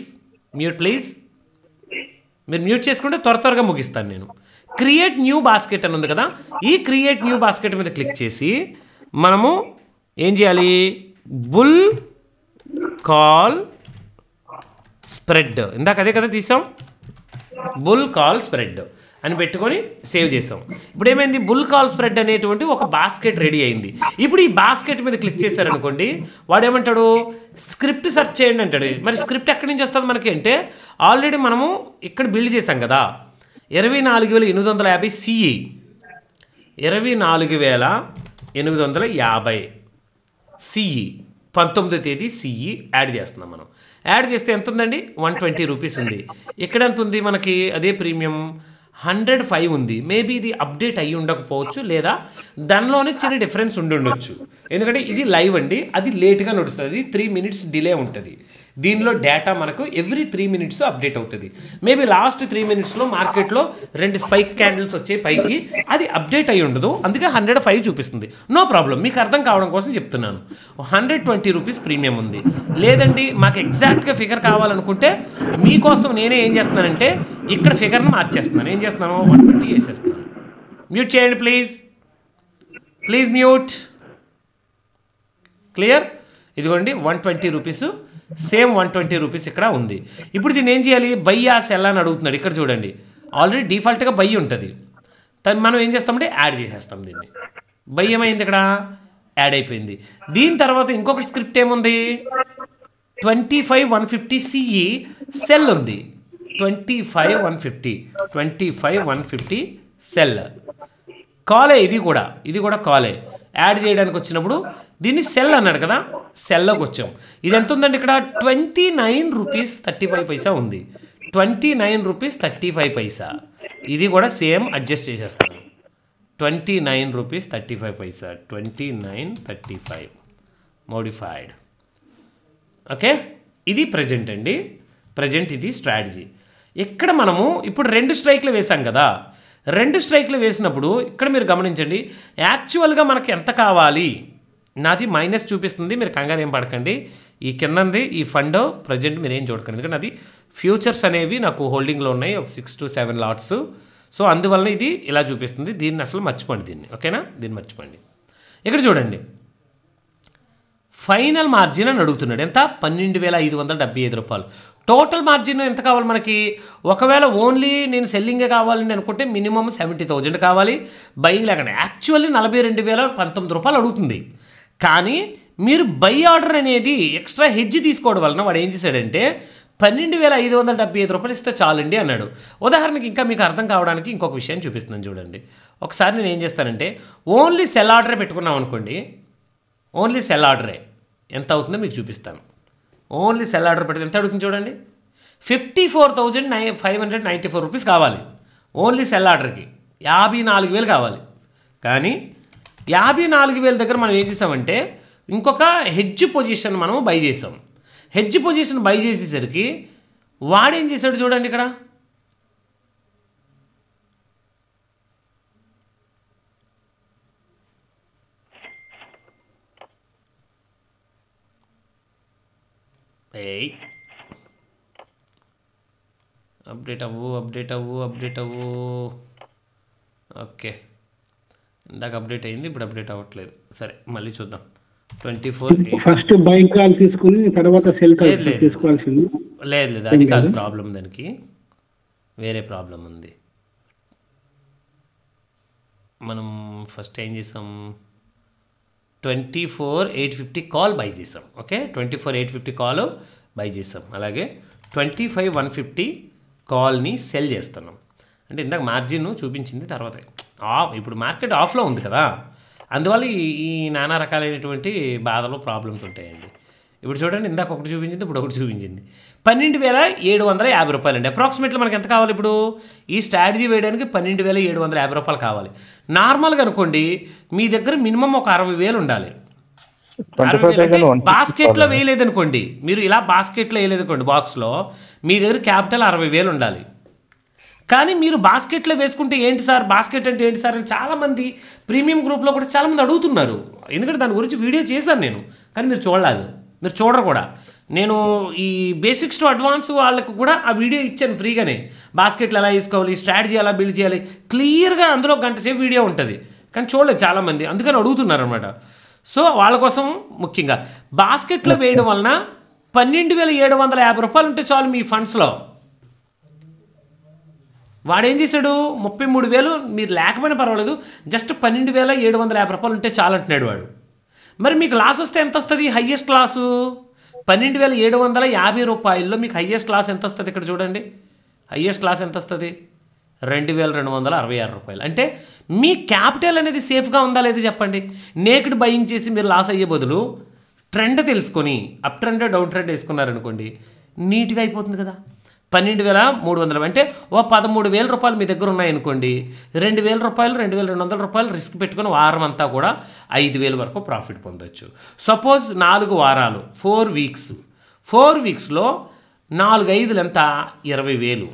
మీరు మ్యూట్ చేసుకుంటే త్వరగా ముగిస్తాను నేను. క్రియేట్ న్యూ బాస్కెట్ అని ఉంది కదా, ఈ క్రియేట్ న్యూ బాస్కెట్ మీద క్లిక్ చేసి మనము ఏం చేయాలి, బుల్ కాల్ స్ప్రెడ్, ఇందాక అదే కదా తీసాం, బుల్ కాల్ స్ప్రెడ్ అని పెట్టుకొని సేవ్ చేసాం. ఇప్పుడు ఏమైంది, బుల్ కాల్ స్ప్రెడ్ అనేటువంటి ఒక బాస్కెట్ రెడీ అయింది. ఇప్పుడు ఈ బాస్కెట్ మీద క్లిక్ చేశారనుకోండి, వాడు ఏమంటాడు, స్క్రిప్ట్ సెర్చ్ చేయండి అంటాడు. మరి స్క్రిప్ట్ ఎక్కడి నుంచి వస్తుంది మనకి అంటే, ఆల్రెడీ మనము ఇక్కడ బిల్డ్ చేసాం కదా, 24,850 సిఈ, 24,850 సిఈ 19వ తేదీ సిఈ యాడ్ చేస్తున్నాం మనం. యాడ్ చేస్తే ఎంత ఉందండి? 120 రూపీస్ ఉంది. ఇక్కడ ఎంత ఉంది మనకి? అదే ప్రీమియం 105 ఉంది. మేబీ ఇది అప్డేట్ అయ్యి ఉండకపోవచ్చు, లేదా దానిలోనే చిన్న డిఫరెన్స్ ఉండొచ్చు. ఎందుకంటే ఇది లైవ్ అండి, అది లేట్గా నడుస్తుంది, 3 minutes డిలే ఉంటుంది. దీనిలో డేటా మనకు ఎవ్రీ 3 minutes అప్డేట్ అవుతుంది. మేబీ లాస్ట్ 3 minutesలో మార్కెట్లో 2 స్పైక్ క్యాండిల్స్ వచ్చే పైకి, అది అప్డేట్ అయ్యి ఉండదు, అందుకే 105 చూపిస్తుంది. నో ప్రాబ్లం, మీకు అర్థం కావడం కోసం చెప్తున్నాను. 120 రూపీస్ ప్రీమియం ఉంది. లేదండి మాకు ఎగ్జాక్ట్గా ఫిగర్ కావాలనుకుంటే మీకోసం నేనే ఏం చేస్తున్నానంటే ఇక్కడ ఫిగర్ని మార్చేస్తున్నాను. ఏం చేస్తున్నాను? 120 వేసేస్తున్నాను. మ్యూట్ చేయండి ప్లీజ్ మ్యూట్. క్లియర్? ఇదిగోండి 120 రూపీస్, సేమ్ 120 రూపీస్ ఇక్కడ ఉంది. ఇప్పుడు దీన్ని ఏం చేయాలి? బై ఆ సెల్ అని అడుగుతున్నాడు. ఇక్కడ చూడండి, ఆల్రెడీ డిఫాల్ట్గా బై ఉంటుంది. మనం ఏం చేస్తామంటే యాడ్ చేసేస్తాం దీన్ని. బై ఏమైంది? ఇక్కడ యాడ్ అయిపోయింది. దీని తర్వాత ఇంకొక స్క్రిప్ట్ ఏముంది? 25,150 సిఈ సెల్ ఉంది. 25,150 సెల్ కాలే. ఇది కూడా కాలే. యాడ్ చేయడానికి వచ్చినప్పుడు దీన్ని సెల్ అన్నాడు కదా, సెల్లోకి వచ్చాం. ఇది ఎంత ఉందండి? ఇక్కడ 29 రూపీస్ 35 పైసా ఉంది. 29 రూపీస్ 35 పైసా. ఇది కూడా సేమ్ అడ్జస్ట్ చేసేస్తాను. 29 రూపీస్ 35 పైసా. 29.35 మోడిఫైడ్. ఓకే, ఇది ప్రజెంట్ అండి. ప్రజెంట్ ఇది స్ట్రాటజీ. ఇక్కడ మనము ఇప్పుడు 2 స్ట్రైక్లు వేసాం కదా. 2 స్ట్రైక్లు వేసినప్పుడు ఇక్కడ మీరు గమనించండి, యాక్చువల్గా మనకి ఎంత కావాలి? నాది మైనస్ చూపిస్తుంది, మీరు కంగారు ఏం పడకండి. ఈ కిందంది ఈ ఫండ్ ప్రజెంట్ మీరు ఏం చూడకండి, ఎందుకంటే అది ఫ్యూచర్స్ అనేవి నాకు హోల్డింగ్లో ఉన్నాయి, ఒక 6 to 7 లాట్స్. సో అందువల్ల ఇది ఇలా చూపిస్తుంది. దీన్ని అసలు మర్చిపోండి, దీన్ని. ఓకేనా? దీన్ని మర్చిపోండి. ఇక్కడ చూడండి, ఫైనల్ మార్జిన్ అని అడుగుతున్నాడు. ఎంత? 12,575 రూపాయలు. టోటల్ మార్జిన్ ఎంత కావాలి మనకి? ఒకవేళ ఓన్లీ నేను సెల్లింగే కావాలని అనుకుంటే మినిమం 70,000 కావాలి. బయింగ్ లేకుండా యాక్చువల్లీ 42,019 రూపాయలు అడుగుతుంది. కానీ మీరు బై ఆర్డర్ అనేది ఎక్స్ట్రా హెడ్జ్ తీసుకోవడం వలన వాడు ఏం చేశాడంటే 12,575 రూపాయలు ఇస్తే చాలండి అన్నాడు. ఉదాహరణకి ఇంకా మీకు అర్థం కావడానికి ఇంకొక విషయం చూపిస్తున్నాను చూడండి. ఒకసారి నేను ఏం చేస్తానంటే ఓన్లీ సెల్ ఆర్డరే పెట్టుకున్నాం అనుకోండి. ఓన్లీ సెల్ ఆర్డరే ఎంత అవుతుందో మీకు చూపిస్తాను. ఓన్లీ సెల్ ఆర్డర్ పెడితే ఎంత అడుగుతుంది చూడండి. 54,594 రూపీస్ కావాలి ఓన్లీ సెల్ ఆర్డర్కి. 54,000 కావాలి. కానీ 54,000 దగ్గర మనం ఏం చేసామంటే ఇంకొక హెడ్జ్ పొజిషన్ మనం బై చేసాం. హెడ్జ్ పొజిషన్ బై చేసేసరికి వాడేం చేశాడు చూడండి. ఇక్కడ అప్డేట్ అవ్వు. ఓకే, ఇందాక అప్డేట్ అయింది, ఇప్పుడు అప్డేట్ అవ్వట్లేదు. సరే మళ్ళీ చూద్దాం. 24 ఫస్ట్ బై కాల్ తీసుకుని తర్వాత సెల్ కాల్ తీసుకోవాల్సింది. లేదు, అది కాదు ప్రాబ్లం. దానికి వేరే ప్రాబ్లం ఉంది. మనం ఫస్ట్ ఏం చేసాం? 24,850 కాల్ బై చేసాం. ఓకే, 24,850 కాల్ బై చేసాం. అలాగే 25,150 కాల్ని సెల్ చేస్తున్నాం. అంటే ఇందాక మార్జిన్ చూపించింది, తర్వాత ఇప్పుడు మార్కెట్ ఆఫ్లో ఉంది కదా, అందువల్ల ఈ నానా రకాలైనటువంటి బాధలు ప్రాబ్లమ్స్ ఉంటాయండి. ఇప్పుడు చూడండి, ఇందాక ఒకటి చూపించింది, ఇప్పుడు ఒకటి చూపించింది. 12,750 రూపాయలు అండి. అప్రాక్సిమేట్లీ మనకి ఎంత కావాలి? ఇప్పుడు ఈ స్ట్రాటజీ వేయడానికి 12,750 రూపాయలు కావాలి. నార్మల్గా అనుకోండి మీ దగ్గర మినిమం ఒక 60,000 ఉండాలి. బాస్కెట్లో వేయలేదనుకోండి, మీరు ఇలా బాస్కెట్లో వేయలేదనుకోండి, బాక్స్లో మీ దగ్గర క్యాపిటల్ 60,000 ఉండాలి. కానీ మీరు బాస్కెట్లో వేసుకుంటే ఏంటి సార్, బాస్కెట్ అంటే ఏంటి సార్ అని చాలామంది ప్రీమియం గ్రూప్లో కూడా చాలామంది అడుగుతున్నారు. ఎందుకంటే దాని గురించి వీడియో చేశాను నేను, కానీ మీరు చూడలేదు, మీరు చూడరు కూడా. నేను ఈ బేసిక్స్ టు అడ్వాన్స్ వాళ్ళకు కూడా ఆ వీడియో ఇచ్చాను ఫ్రీగానే. బాస్కెట్లు ఎలా తీసుకోవాలి, స్ట్రాటజీ ఎలా బిల్డ్ చేయాలి, క్లియర్గా అందులో గంట సేపు వీడియో ఉంటుంది. కానీ చూడలేదు చాలామంది, అందుకని అడుగుతున్నారు అనమాట. సో వాళ్ళ కోసం ముఖ్యంగా బాస్కెట్లో వేయడం వలన 12,750 రూపాయలు ఉంటే చాలు మీ ఫండ్స్లో. వాడేం చేశాడు? 33,000 మీరు లేకపోయినా పర్వాలేదు, జస్ట్ 12,750 రూపాయలు ఉంటే చాలు అంటున్నాడు వాడు. మరి మీకు లాస్ వస్తే ఎంత వస్తుంది? హయ్యెస్ట్ లాసు 12,750 రూపాయల్లో మీకు హయ్యెస్ట్ లాస్ ఎంత వస్తుంది? ఇక్కడ చూడండి, హయ్యెస్ట్ లాస్ ఎంత వస్తుంది? 2,266 రూపాయలు. అంటే మీ క్యాపిటల్ అనేది సేఫ్గా ఉందా లేదా చెప్పండి. నేకెడ్ బయింగ్ చేసి మీరు లాస్ అయ్యే బదులు ట్రెండ్ తెలుసుకొని అప్ ట్రెండ్ డౌన్ ట్రెండ్ వేసుకున్నారనుకోండి నీట్గా అయిపోతుంది కదా. 12,300 అంటే ఓ 13,000 రూపాయలు మీ దగ్గర ఉన్నాయనుకోండి, 2,000 రూపాయలు 2,200 రూపాయలు రిస్క్ పెట్టుకుని వారం అంతా కూడా 5,000 వరకు ప్రాఫిట్ పొందొచ్చు. సపోజ్ 4 వారాలు 4 వీక్స్, 4 వీక్స్లో 4 5 ఎంత 20,000.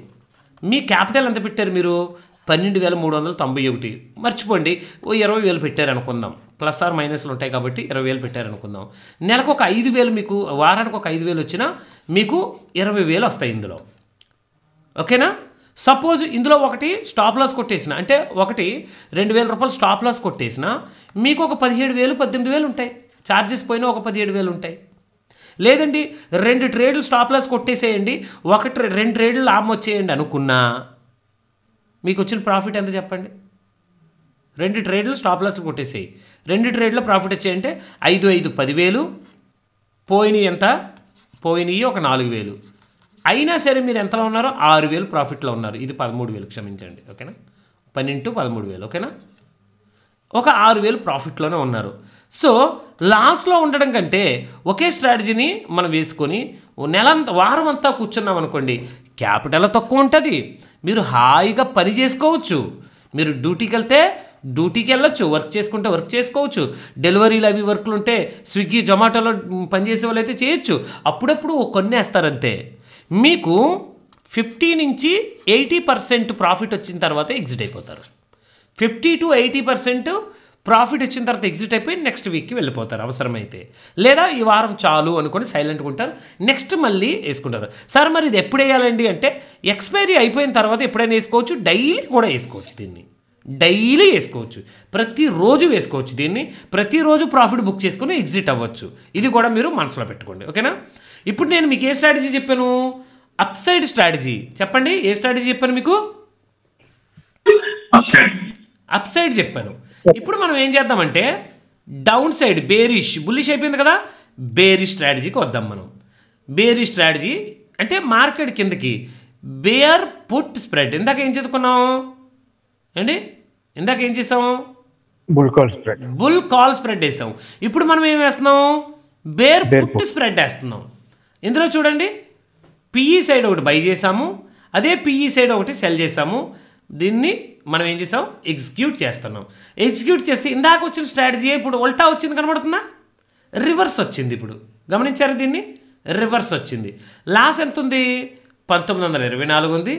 మీ క్యాపిటల్ ఎంత పెట్టారు మీరు 12,391. మర్చిపోండి ఓ 20,000 పెట్టారు అనుకుందాం, ప్లస్ ఆర్ మైనస్లు ఉంటాయి కాబట్టి 20,000 పెట్టారు అనుకుందాం. నెలకు ఒక 5,000 మీకు, వారానికి ఒక 5,000 వచ్చినా మీకు 20,000 వస్తాయి ఇందులో. ఓకేనా. సపోజ్ ఇందులో ఒకటి స్టాప్ లాస్ కొట్టేసిన, అంటే ఒకటి 2,000 రూపాయలు స్టాప్ లాస్ కొట్టేసిన మీకు ఒక 17,000 18,000 ఉంటాయి. ఛార్జెస్ పోయినా ఒక 17,000 ఉంటాయి. లేదండి 2 ట్రేడ్లు స్టాప్ లాస్ కొట్టేసేయండి, 2 ట్రేడ్లు లాభం వచ్చేయండి అనుకున్నా మీకు వచ్చిన ప్రాఫిట్ ఎంత చెప్పండి. 2 ట్రేడ్లు స్టాప్ లాస్ కొట్టేసేయి, 2 ట్రేడ్లో ప్రాఫిట్ వచ్చాయంటే 5 5 10,000, పోయినాయి ఎంత, పోయినాయి ఒక 4,000. అయినా సరే మీరు ఎంతలో ఉన్నారో 6,000 ప్రాఫిట్లో ఉన్నారు. ఇది 13,000 క్షమించండి. ఓకేనా, 10 × 13,000. ఓకేనా, ఒక 6,000 ప్రాఫిట్లోనే ఉన్నారు. సో లాస్లో ఉండడం కంటే ఒకే స్ట్రాటజీని మనం వేసుకొని వారం అంతా కూర్చున్నాం అనుకోండి, క్యాపిటల్ తక్కువ ఉంటుంది, మీరు హాయిగా పని చేసుకోవచ్చు. మీరు డ్యూటీకి వెళ్తే డ్యూటీకి వెళ్ళొచ్చు, వర్క్ చేసుకుంటే వర్క్ చేసుకోవచ్చు, డెలివరీలు అవి వర్క్లు ఉంటే స్విగ్గీ జొమాటోలో పనిచేసే వాళ్ళు అయితే చేయొచ్చు. అప్పుడప్పుడు కొన్ని వేస్తారంతే. మీకు 50 నుంచి 80% ప్రాఫిట్ వచ్చిన తర్వాత ఎగ్జిట్ అయిపోతారు. 50 to 80% ప్రాఫిట్ వచ్చిన తర్వాత ఎగ్జిట్ అయిపోయి నెక్స్ట్ వీక్కి వెళ్ళిపోతారు అవసరమైతే. లేదా ఈ వారం చాలు అనుకొని సైలెంట్గా ఉంటారు, నెక్స్ట్ మళ్ళీ వేసుకుంటారు. సార్ మరి ఇది ఎప్పుడు వేయాలండి అంటే ఎక్స్పైరీ అయిపోయిన తర్వాత ఎప్పుడైనా వేసుకోవచ్చు, డైలీ కూడా వేసుకోవచ్చు. దీన్ని డైలీ వేసుకోవచ్చు, ప్రతిరోజు వేసుకోవచ్చు. దీన్ని ప్రతిరోజు ప్రాఫిట్ బుక్ చేసుకుని ఎగ్జిట్ అవ్వచ్చు. ఇది కూడా మీరు మనసులో పెట్టుకోండి. ఓకేనా. ఇప్పుడు నేను మీకు ఏ స్ట్రాటజీ చెప్పాను, అప్ సైడ్ స్ట్రాటజీ. చెప్పండి ఏ స్ట్రాటజీ చెప్పాను మీకు, అప్ సైడ్ చెప్పాను. ఇప్పుడు మనం ఏం చేద్దామంటే డౌన్ సైడ్ బేరిష్, బుల్లిష్ అయిపోయింది కదా, బేరిష్ స్ట్రాటజీకి వద్దాం మనం. బేరిష్ స్ట్రాటజీ అంటే మార్కెట్ కిందకి బేర్ పుట్ స్ప్రెడ్. ఇందాక ఏం చదువుకున్నాం అండి, ఇందాక ఏం చేసాం, bull call spread, bull call spread వేసాం. ఇప్పుడు మనం ఏం వేస్తున్నాం, బేర్ పుట్ స్ప్రెడ్ వేస్తున్నాం. ఇందులో చూడండి పిఈ సైడ్ ఒకటి బై చేసాము, అదే పిఈ సైడ్ ఒకటి సెల్ చేసాము. దీన్ని మనం ఏం చేసాం, ఎగ్జిక్యూట్ చేస్తున్నాం. ఎగ్జిక్యూట్ చేస్తే ఇందాక వచ్చిన స్ట్రాటజీ ఇప్పుడు ఉల్టా వచ్చింది కనబడుతుందా, రివర్స్ వచ్చింది. ఇప్పుడు గమనించారు దీన్ని, రివర్స్ వచ్చింది. లాస్ ఎంత ఉంది 1924 ఉంది,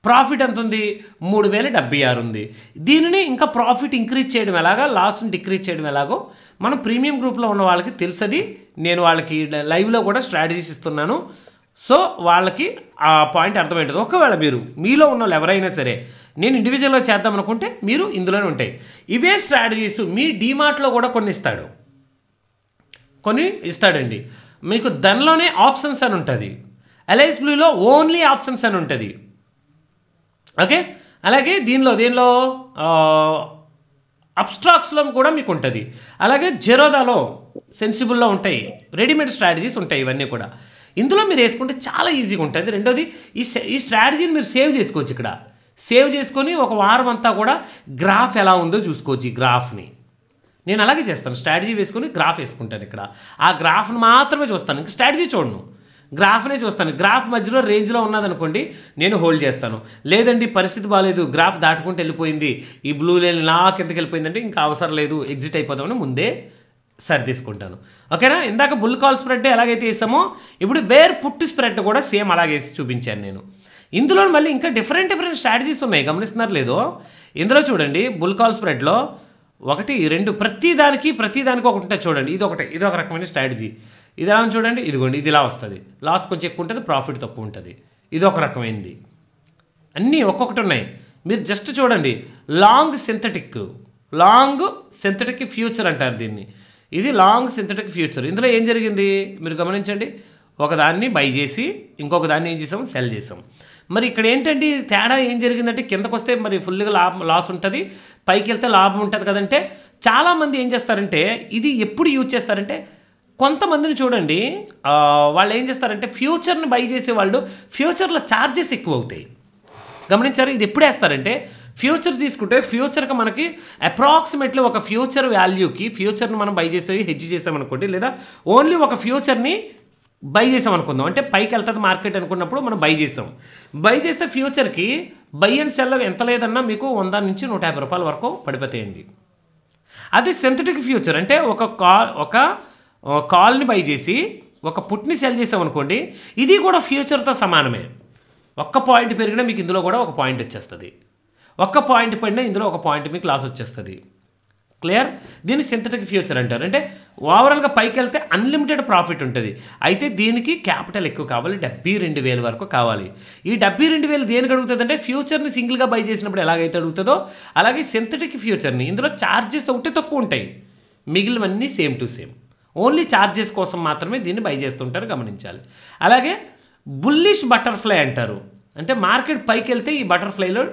ప్రాఫిట్ ఎంత ఉంది 3,076 ఉంది. దీనిని ఇంకా ప్రాఫిట్ ఇంక్రీజ్ చేయడం ఎలాగా, లాస్ని డిక్రీజ్ చేయడం ఎలాగో మనం ప్రీమియం గ్రూప్లో ఉన్న వాళ్ళకి తెలుసది. నేను వాళ్ళకి లైవ్లో కూడా స్ట్రాటజీస్ ఇస్తున్నాను. సో వాళ్ళకి ఆ పాయింట్ అర్థమైంటుంది. ఒకవేళ మీరు మీలో ఉన్న వాళ్ళు ఎవరైనా సరే నేను ఇండివిజువల్గా చేద్దాం అనుకుంటే మీరు ఇందులోనే ఉంటాయి. ఇవే స్ట్రాటజీస్ మీ డీమార్ట్లో కూడా కొన్ని ఇస్తాడండి. మీకు దానిలోనే ఆప్షన్స్ అని ఉంటుంది, ఎల్ఐస్ బ్లూలో ఓన్లీ ఆప్షన్స్ అని ఉంటుంది. ఓకే, అలాగే దీనిలో అబ్స్ట్రాక్స్లో కూడా మీకు ఉంటుంది. అలాగే జెరోదాలో సెన్సిబుల్లో ఉంటాయి, రెడీమేడ్ స్ట్రాటజీస్ ఉంటాయి. ఇవన్నీ కూడా ఇందులో మీరు వేసుకుంటే చాలా ఈజీగా ఉంటుంది. రెండోది ఈ స్ట్రాటజీని మీరు సేవ్ చేసుకోవచ్చు. ఇక్కడ సేవ్ చేసుకొని ఒక వారం అంతా కూడా గ్రాఫ్ ఎలా ఉందో చూసుకోవచ్చు. ఈ గ్రాఫ్ని నేను అలాగే చేస్తాను, స్ట్రాటజీ వేసుకొని గ్రాఫ్ వేసుకుంటాను. ఇక్కడ ఆ గ్రాఫ్ని మాత్రమే చూస్తాను, ఇంకా స్ట్రాటజీ చూడను, గ్రాఫ్నే చూస్తాను. గ్రాఫ్ మధ్యలో రేంజ్లో ఉన్నదనుకోండి నేను హోల్డ్ చేస్తాను. లేదండి పరిస్థితి బాగాలేదు, గ్రాఫ్ దాటుకుంటూ వెళ్ళిపోయింది, ఈ బ్లూ లైన్ నా కిందకి వెళ్ళిపోయిందంటే ఇంకా అవసరం లేదు, ఎగ్జిట్ అయిపోతామని ముందే సరి తీసుకుంటాను. ఓకేనా. ఇందాక బుల్ కాల్ స్ప్రెడ్ ఎలాగైతే వేసామో ఇప్పుడు బేర్ పుట్ స్ప్రెడ్ కూడా సేమ్ అలాగే వేసి చూపించాను నేను. ఇందులో మళ్ళీ ఇంకా డిఫరెంట్ స్ట్రాటజీస్ ఉన్నాయి, గమనిస్తున్నారు లేదో. ఇందులో చూడండి బుల్ కాల్ స్ప్రెడ్లో 1 2 ప్రతిదానికి ఒకటి ఉంటుంది చూడండి. ఇది ఒక రకమైన స్ట్రాటజీ. ఇది ఎలా చూడండి, ఇదిగోండి ఇది ఇలా వస్తుంది, లాస్ కొంచెం ఎక్కువ ఉంటుంది, ప్రాఫిట్ తక్కువ ఉంటుంది. ఇది ఒక రకమైనది. అన్నీ ఒక్కొక్కటి ఉన్నాయి, మీరు జస్ట్ చూడండి. లాంగ్ సింథటిక్ ఫ్యూచర్ అంటారు దీన్ని. ఇది లాంగ్ సింథటిక్ ఫ్యూచర్. ఇందులో ఏం జరిగింది మీరు గమనించండి, ఒకదాన్ని బై చేసి ఇంకొక దాన్ని ఏం చేసాము, సెల్ చేసాం. మరి ఇక్కడ ఏంటంటే తేడా ఏం జరిగిందంటే కిందకు వస్తే మరి ఫుల్గా లాస్ ఉంటుంది, పైకి వెళ్తే లాభం ఉంటుంది కదంటే. చాలామంది ఏం చేస్తారంటే ఇది ఎప్పుడు యూజ్ చేస్తారంటే, కొంతమందిని చూడండి వాళ్ళు ఏం చేస్తారంటే ఫ్యూచర్ని బై చేసే వాళ్ళు ఫ్యూచర్లో ఛార్జెస్ ఎక్కువ అవుతాయి. గమనించారు, ఇది ఎప్పుడు వేస్తారంటే ఫ్యూచర్ తీసుకుంటే ఫ్యూచర్కి మనకి అప్రాక్సిమేట్లీ ఒక ఫ్యూచర్ వాల్యూకి ఫ్యూచర్ని మనం బై చేసేది హెడ్జ్ చేసామనుకోండి, లేదా ఓన్లీ ఒక ఫ్యూచర్ని బై చేసాం అనుకుందాం, అంటే పైకి వెళ్తుంది మార్కెట్ అనుకున్నప్పుడు మనం బై చేసాం. బై చేస్తే ఫ్యూచర్కి బై అండ్ సెల్లో ఎంత లేదన్నా మీకు 100 నుంచి 150 రూపాయల వరకు పడిపోతాయండి. అదే సింథటిక్ ఫ్యూచర్ అంటే ఒక కాల్ని బై చేసి ఒక పుట్ని సెల్ చేసామనుకోండి, ఇది కూడా ఫ్యూచర్తో సమానమే. ఒక్క పాయింట్ పెరిగినా మీకు ఇందులో కూడా ఒక పాయింట్ వచ్చేస్తుంది, ఒక్క పాయింట్ పడినా ఇందులో ఒక పాయింట్ మీకు లాస్ వచ్చేస్తుంది. క్లియర్? దీన్ని సింథటిక్ ఫ్యూచర్ అంటారు. అంటే ఓవరాల్గా పైకి వెళ్తే అన్లిమిటెడ్ ప్రాఫిట్ ఉంటుంది. అయితే దీనికి క్యాపిటల్ ఎక్కువ కావాలి, 72,000 వరకు కావాలి. ఈ 72,000 దేనికి అడుగుతుంది అంటే ఫ్యూచర్ని సింగిల్గా బై చేసినప్పుడు ఎలాగైతే అడుగుతుందో అలాగే సింథటిక్ ఫ్యూచర్ని ఇందులో ఛార్జెస్ ఒకటి తక్కువ ఉంటాయి, మిగిలినవన్నీ same to same. Only charges కోసం మాత్రమే దీన్ని బై చేస్తుంటారు, గమనించాలి. అలాగే బుల్లిష్ బటర్ఫ్లై అంటారు. అంటే మార్కెట్ పైకి వెళ్తే ఈ బటర్ఫ్లైలో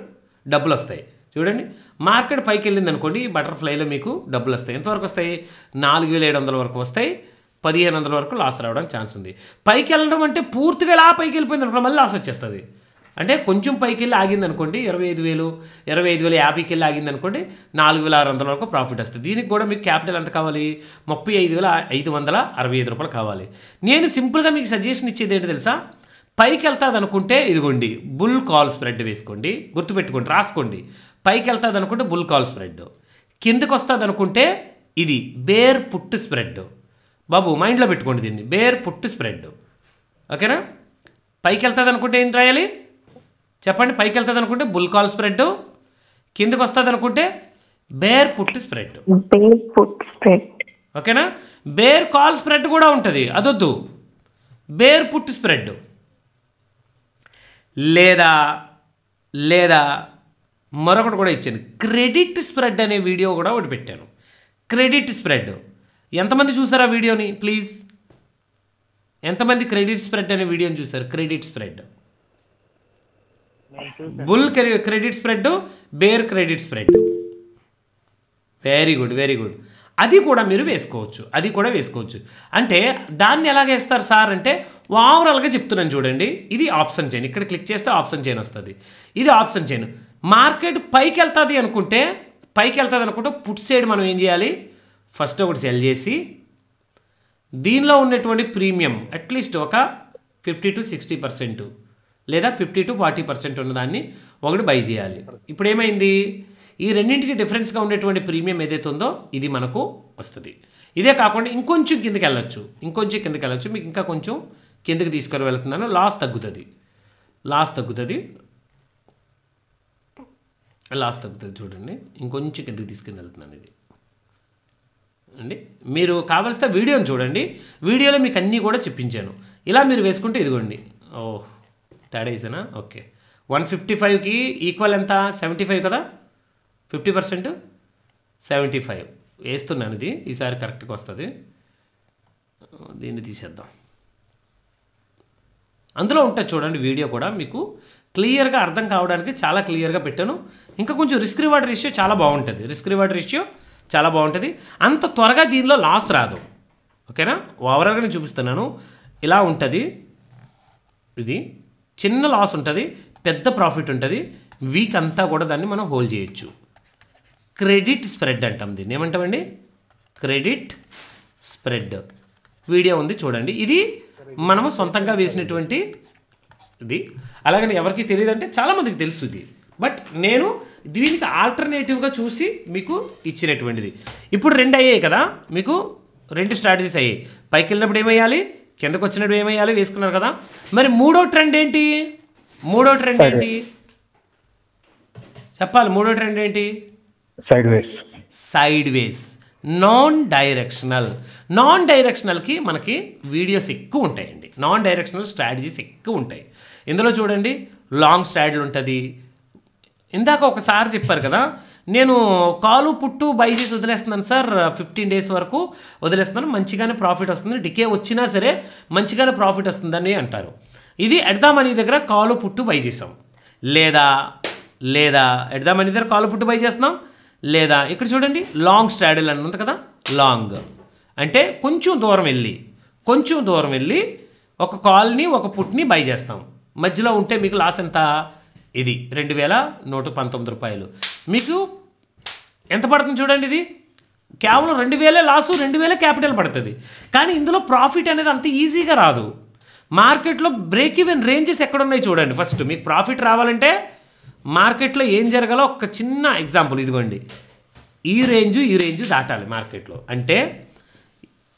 డబ్బులు వస్తాయి. చూడండి, మార్కెట్ పైకి వెళ్ళింది అనుకోండి, ఈ బటర్ఫ్లైలో మీకు డబ్బులు వస్తాయి. ఎంతవరకు వస్తాయి? 4,700 వరకు వస్తాయి. 1,500 వరకు లాస్ రావడానికి ఛాన్స్ ఉంది. పైకి వెళ్ళడం అంటే పూర్తిగా ఇలా పైకి వెళ్ళిపోయింది అనుకో, మళ్ళీ లాస్ వచ్చేస్తుంది. అంటే కొంచెం పైకి వెళ్ళి ఆగింది అనుకోండి, 25,050కి వెళ్ళి ఆగింది అనుకోండి, 4,600 వరకు ప్రాఫిట్ వస్తుంది. దీనికి కూడా మీకు క్యాపిటల్ ఎంత కావాలి? 35,565 రూపాయలు కావాలి. నేను సింపుల్గా మీకు సజెషన్ ఇచ్చేది ఏంటి తెలుసా? పైకి వెళ్తుంది అనుకుంటే ఇదిగోండి బుల్ కాల్ స్ప్రెడ్ వేసుకోండి, గుర్తుపెట్టుకోండి, రాసుకోండి. పైకి వెళ్తుంది అనుకుంటే బుల్ కాల్ స్ప్రెడ్, కిందకి వస్తుంది అనుకుంటే ఇది బేర్ పుట్ స్ప్రెడ్. బాబు మైండ్లో పెట్టుకోండి దీన్ని, బేర్ పుట్ స్ప్రెడ్. ఓకేనా? పైకి వెళ్తుంది అనుకుంటే ఏం రాయాలి చెప్పండి? పైకి వెళ్తుంది అనుకుంటే బుల్ కాల్ స్ప్రెడ్, కిందకి వస్తుంది అనుకుంటే బేర్ పుట్ స్ప్రెడ్. ఓకేనా? బేర్ కాల్ స్ప్రెడ్ కూడా ఉంటుంది, అదొద్దు, బేర్ పుట్ స్ప్రెడ్. లేదా మరొకటి కూడా ఇచ్చాను, క్రెడిట్ స్ప్రెడ్ అనే వీడియో కూడా ఒకటి పెట్టాను. క్రెడిట్ స్ప్రెడ్ ఎంతమంది చూసారు ఆ వీడియోని? ప్లీజ్, ఎంతమంది క్రెడిట్ స్ప్రెడ్ అనే వీడియోని చూసారు? Credit spread, bull credit spread, bear credit spread. Very good, very good. అది కూడా మీరు వేసుకోవచ్చు. అంటే దాన్ని ఎలాగ వేస్తారు సార్ అంటే ఓవరాల్గా చెప్తున్నాను చూడండి. ఇది ఆప్షన్ చైన్, ఇక్కడ క్లిక్ చేస్తే ఆప్షన్ చైన్ వస్తుంది. ఇది ఆప్షన్ చైన్. మార్కెట్ పైకి వెళ్తుంది అనుకుంటే పుట్ సైడ్ మనం ఏం చేయాలి? ఫస్ట్ ఒకటి సెల్ చేసి దీనిలో ఉన్నటువంటి ప్రీమియం అట్లీస్ట్ ఒక 50 to 60% లేదా 50 to 40% ఉన్నదాన్ని ఒకటి బై చేయాలి. ఇప్పుడు ఏమైంది? ఈ రెండింటికి డిఫరెన్స్గా ఉండేటువంటి ప్రీమియం ఏదైతే ఉందో ఇది మనకు వస్తుంది. ఇదే కాకుండా ఇంకొంచెం కిందకి వెళ్ళొచ్చు, మీకు ఇంకా కొంచెం కిందకి తీసుకొని వెళ్తున్నాను. లాస్ తగ్గుతుంది చూడండి, ఇంకొంచెం కిందకి తీసుకుని వెళ్తున్నాను. ఇది అండి, మీరు కావాల్సిన వీడియోని చూడండి, వీడియోలో మీకు అన్నీ కూడా చెప్పించాను. ఇలా మీరు వేసుకుంటే ఇదిగోండి. తేడా వేసానా? ఓకే, 155కి ఈక్వల్ ఎంత? 75 కదా, 50% 75 వేస్తున్నాను. ఇది ఈసారి కరెక్ట్గా వస్తుంది. దీన్ని తీసేద్దాం. అందులో ఉంటుంది చూడండి, వీడియో కూడా మీకు క్లియర్గా అర్థం కావడానికి చాలా క్లియర్గా పెట్టాను. ఇంకా కొంచెం రిస్క్ రివార్డ్ రేషియో చాలా బాగుంటుంది. అంత త్వరగా దీనిలో లాస్ రాదు. ఓకేనా? ఓవరాల్గా నేను చూపిస్తున్నాను. ఇలా ఉంటుంది, ఇది చిన్న లాస్ ఉంటుంది, పెద్ద ప్రాఫిట్ ఉంటుంది. వీక్ అంతా కూడా దాన్ని మనం హోల్డ్ చేయొచ్చు. క్రెడిట్ స్ప్రెడ్ అంటాం దీన్ని. ఏమంటామండి? Credit spread. వీడియో ఉంది చూడండి. ఇది మనము సొంతంగా వేసినటువంటి ఇది. అలాగని ఎవరికి తెలియదు అంటే చాలామందికి తెలుసు ఇది, బట్ నేను దీనికి ఆల్టర్నేటివ్గా చూసి మీకు ఇచ్చినటువంటిది. ఇప్పుడు 2 అయ్యాయి కదా, మీకు 2 స్ట్రాటజీస్ అయ్యాయి. పైకి వెళ్ళినప్పుడు ఏమయ్యాలి, కిందకు వచ్చినప్పుడు ఏమయ్యాలి వేసుకున్నారు కదా. మరి మూడో ట్రెండ్ ఏంటి చెప్పాలి? మూడో ట్రెండ్ ఏంటి? సైడ్ వేస్, నాన్ డైరెక్షనల్కి మనకి వీడియోస్ ఎక్కువ ఉంటాయండి. నాన్ డైరెక్షనల్ స్ట్రాటజీస్ ఎక్కువ ఉంటాయి. ఇందులో చూడండి, లాంగ్ స్ట్రాటజీ ఉంటుంది. ఇందాక ఒకసారి చెప్పారు కదా, నేను కాలు పుట్టు బై చేసి వదిలేస్తున్నాను సార్, 15 days వరకు వదిలేస్తున్నాను, మంచిగానే ప్రాఫిట్ వస్తుంది, డికే వచ్చినా సరే మంచిగానే ప్రాఫిట్ వస్తుందని అంటారు. ఇది ఎట్ ద మనీ దగ్గర కాలు పుట్టు బై చేసాం, లేదా ఎట్ ద మనీ దగ్గర కాలు పుట్టు బై చేస్తున్నాం, లేదా ఇక్కడ చూడండి లాంగ్ స్ట్రాటజీ అని ఉంది కదా. లాంగ్ అంటే కొంచెం దూరం వెళ్ళి ఒక కాల్ని ఒక పుట్ని బై చేస్తాం. మధ్యలో ఉంటే మీకు లాస్ ఎంత? ఇది 2119 రూపాయలు. మీకు ఎంత పడుతుంది చూడండి, ఇది కేవలం 2000 లాసు, 2000 క్యాపిటల్ పడుతుంది. కానీ ఇందులో ప్రాఫిట్ అనేది అంత ఈజీగా రాదు. మార్కెట్లో బ్రేక్ ఈవెన్ రేంజెస్ ఎక్కడున్నాయి చూడండి. ఫస్ట్ మీకు ప్రాఫిట్ రావాలంటే మార్కెట్లో ఏం జరగాలో ఒక చిన్న ఎగ్జాంపుల్ ఇదిగోండి. ఈ రేంజు దాటాలి మార్కెట్లో. అంటే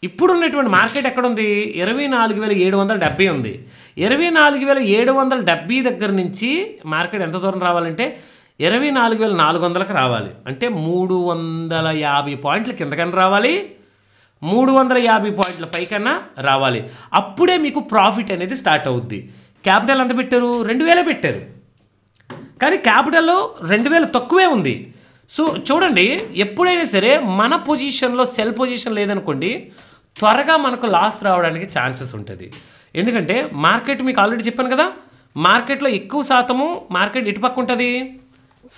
ఇప్పుడున్నటువంటి మార్కెట్ ఎక్కడుంది, 24,770 ఉంది. 24,770 దగ్గర నుంచి మార్కెట్ ఎంత దూరం రావాలంటే 24,400కి రావాలి. అంటే 350 పాయింట్ల కిందకన్నా రావాలి, 350 పాయింట్ల పైకన్నా రావాలి. అప్పుడే మీకు ప్రాఫిట్ అనేది స్టార్ట్ అవుద్ది. క్యాపిటల్ ఎంత పెట్టారు, 2000 పెట్టారు. కానీ క్యాపిటల్లో 2000 తక్కువే ఉంది. సో చూడండి, ఎప్పుడైనా సరే మన పొజిషన్లో సెల్ పొజిషన్ లేదనుకోండి, త్వరగా మనకు లాస్ రావడానికి ఛాన్సెస్ ఉంటుంది. ఎందుకంటే మార్కెట్ మీకు ఆల్రెడీ చెప్పాను కదా, మార్కెట్లో ఎక్కువ శాతము మార్కెట్ ఇటుపక్క ఉంటుంది,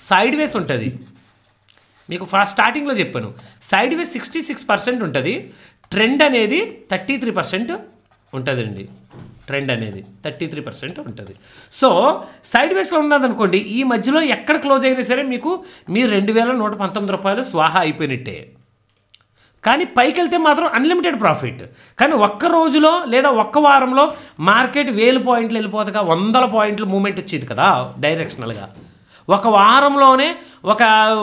సైడ్ వేస్ ఉంటుంది. మీకు ఫస్ట్ స్టార్టింగ్లో చెప్పాను, సైడ్ వేస్ 66% ఉంటుంది, ట్రెండ్ అనేది 33% ఉంటుందండి. ట్రెండ్ అనేది 33% ఉంటుంది. సో సైడ్ వేస్లో ఉన్నదనుకోండి, ఈ మధ్యలో ఎక్కడ క్లోజ్ అయినా సరే మీకు మీ 2119 రూపాయలు స్వాహా అయిపోయినట్టే. కానీ పైకి వెళ్తే మాత్రం అన్లిమిటెడ్ ప్రాఫిట్. కానీ ఒక్క రోజులో లేదా ఒక్క వారంలో మార్కెట్ 1000 పాయింట్లు వెళ్ళిపోతాగా 100 పాయింట్లు మూమెంట్ వచ్చేది కదా డైరెక్షనల్గా. ఒక వారంలోనే ఒక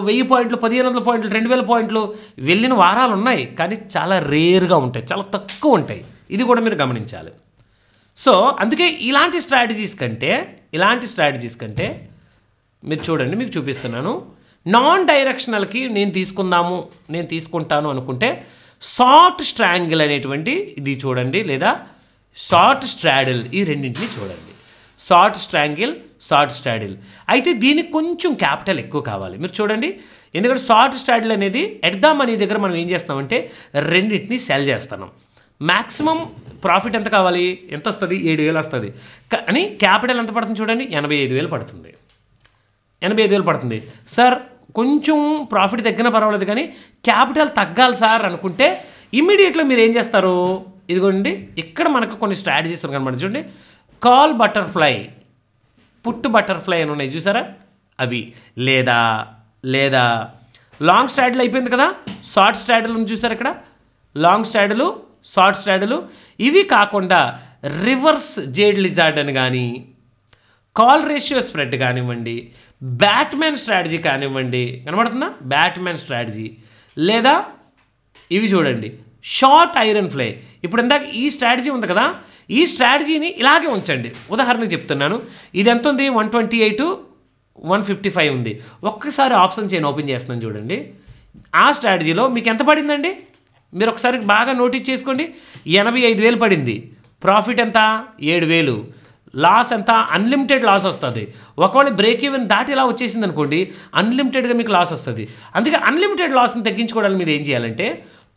1000 పాయింట్లు, 1500 పాయింట్లు, 2000 పాయింట్లు వెళ్ళిన వారాలు ఉన్నాయి. కానీ చాలా రేర్గా ఉంటాయి, చాలా తక్కువ ఉంటాయి. ఇది కూడా మీరు గమనించాలి. సో అందుకే ఇలాంటి స్ట్రాటజీస్ కంటే మీరు చూడండి, మీకు చూపిస్తున్నాను. నాన్ డైరెక్షనల్కి నేను తీసుకుంటాను అనుకుంటే షార్ట్ స్ట్రాంగిల్ అనేటువంటి ఇది చూడండి, లేదా షార్ట్ స్ట్రాడిల్, ఈ రెండింటిని చూడండి. Short స్ట్రాంగిల్, short straddle. అయితే దీనికి కొంచెం క్యాపిటల్ ఎక్కువ కావాలి. మీరు చూడండి, ఎందుకంటే షార్ట్ స్ట్రాడిల్ అనేది ఎట్ ద మనీ దగ్గర మనం ఏం చేస్తామంటే రెండింటిని సెల్ చేస్తున్నాం. మ్యాక్సిమం ప్రాఫిట్ ఎంత కావాలి, ఎంత వస్తుంది, 7000 వస్తుంది. కానీ క్యాపిటల్ ఎంత పడుతుంది చూడండి, 85,000 పడుతుంది. 85,000 పడుతుంది. సార్ కొంచెం ప్రాఫిట్ తగ్గినా పర్వాలేదు, కానీ క్యాపిటల్ తగ్గాలి సార్ అనుకుంటే ఇమ్మీడియట్గా మీరు ఏం చేస్తారు, ఇదిగోండి ఇక్కడ మనకు కొన్ని స్ట్రాటజీస్ కనబడి చూడండి. కాల్ బటర్ఫ్లై, పుట్ బటర్ఫ్లై అని ఉన్నాయి చూసారా, అవి. లేదా లాంగ్ స్ట్రాడిల్ అయిపోయింది కదా, షార్ట్ స్ట్రాడిల్ ఉంది చూసారు ఇక్కడ, లాంగ్ స్ట్రాడిల్, షార్ట్ స్ట్రాడిల్. ఇవి కాకుండా రివర్స్ జేడ్ లిజార్డ్ అని కానీ, కాల్ రేషియో స్ప్రెడ్ కానివ్వండి, బ్యాట్మెన్ స్ట్రాటజీ కానివ్వండి, కనబడుతుందా, బ్యాట్మెన్ స్ట్రాటజీ. లేదా ఇవి చూడండి, షార్ట్ ఐరన్ ఫ్లై. ఇప్పుడు ఇందాక ఈ స్ట్రాటజీ ఉంది కదా, ఈ స్ట్రాటజీని ఇలాగే ఉంచండి. ఉదాహరణకు చెప్తున్నాను, ఇది ఎంత ఉంది, 128, 155 ఉంది. ఒక్కసారి ఆప్షన్ చైన్ ఓపెన్ చేస్తున్నాను చూడండి. ఆ స్ట్రాటజీలో మీకు ఎంత పడిందండి, మీరు ఒకసారి బాగా నోటీస్ చేసుకోండి. 85,000 పడింది. ప్రాఫిట్ ఎంత, 7,000. లాస్ ఎంత, అన్లిమిటెడ్ లాస్ వస్తుంది. ఒకవేళ బ్రేక్ ఈవెన్ దాటి ఇలా వచ్చేసింది అనుకోండి, అన్లిమిటెడ్గా మీకు లాస్ వస్తుంది. అందుకే అన్లిమిటెడ్ లాస్ని తగ్గించుకోవడానికి మీరు ఏం చేయాలంటే,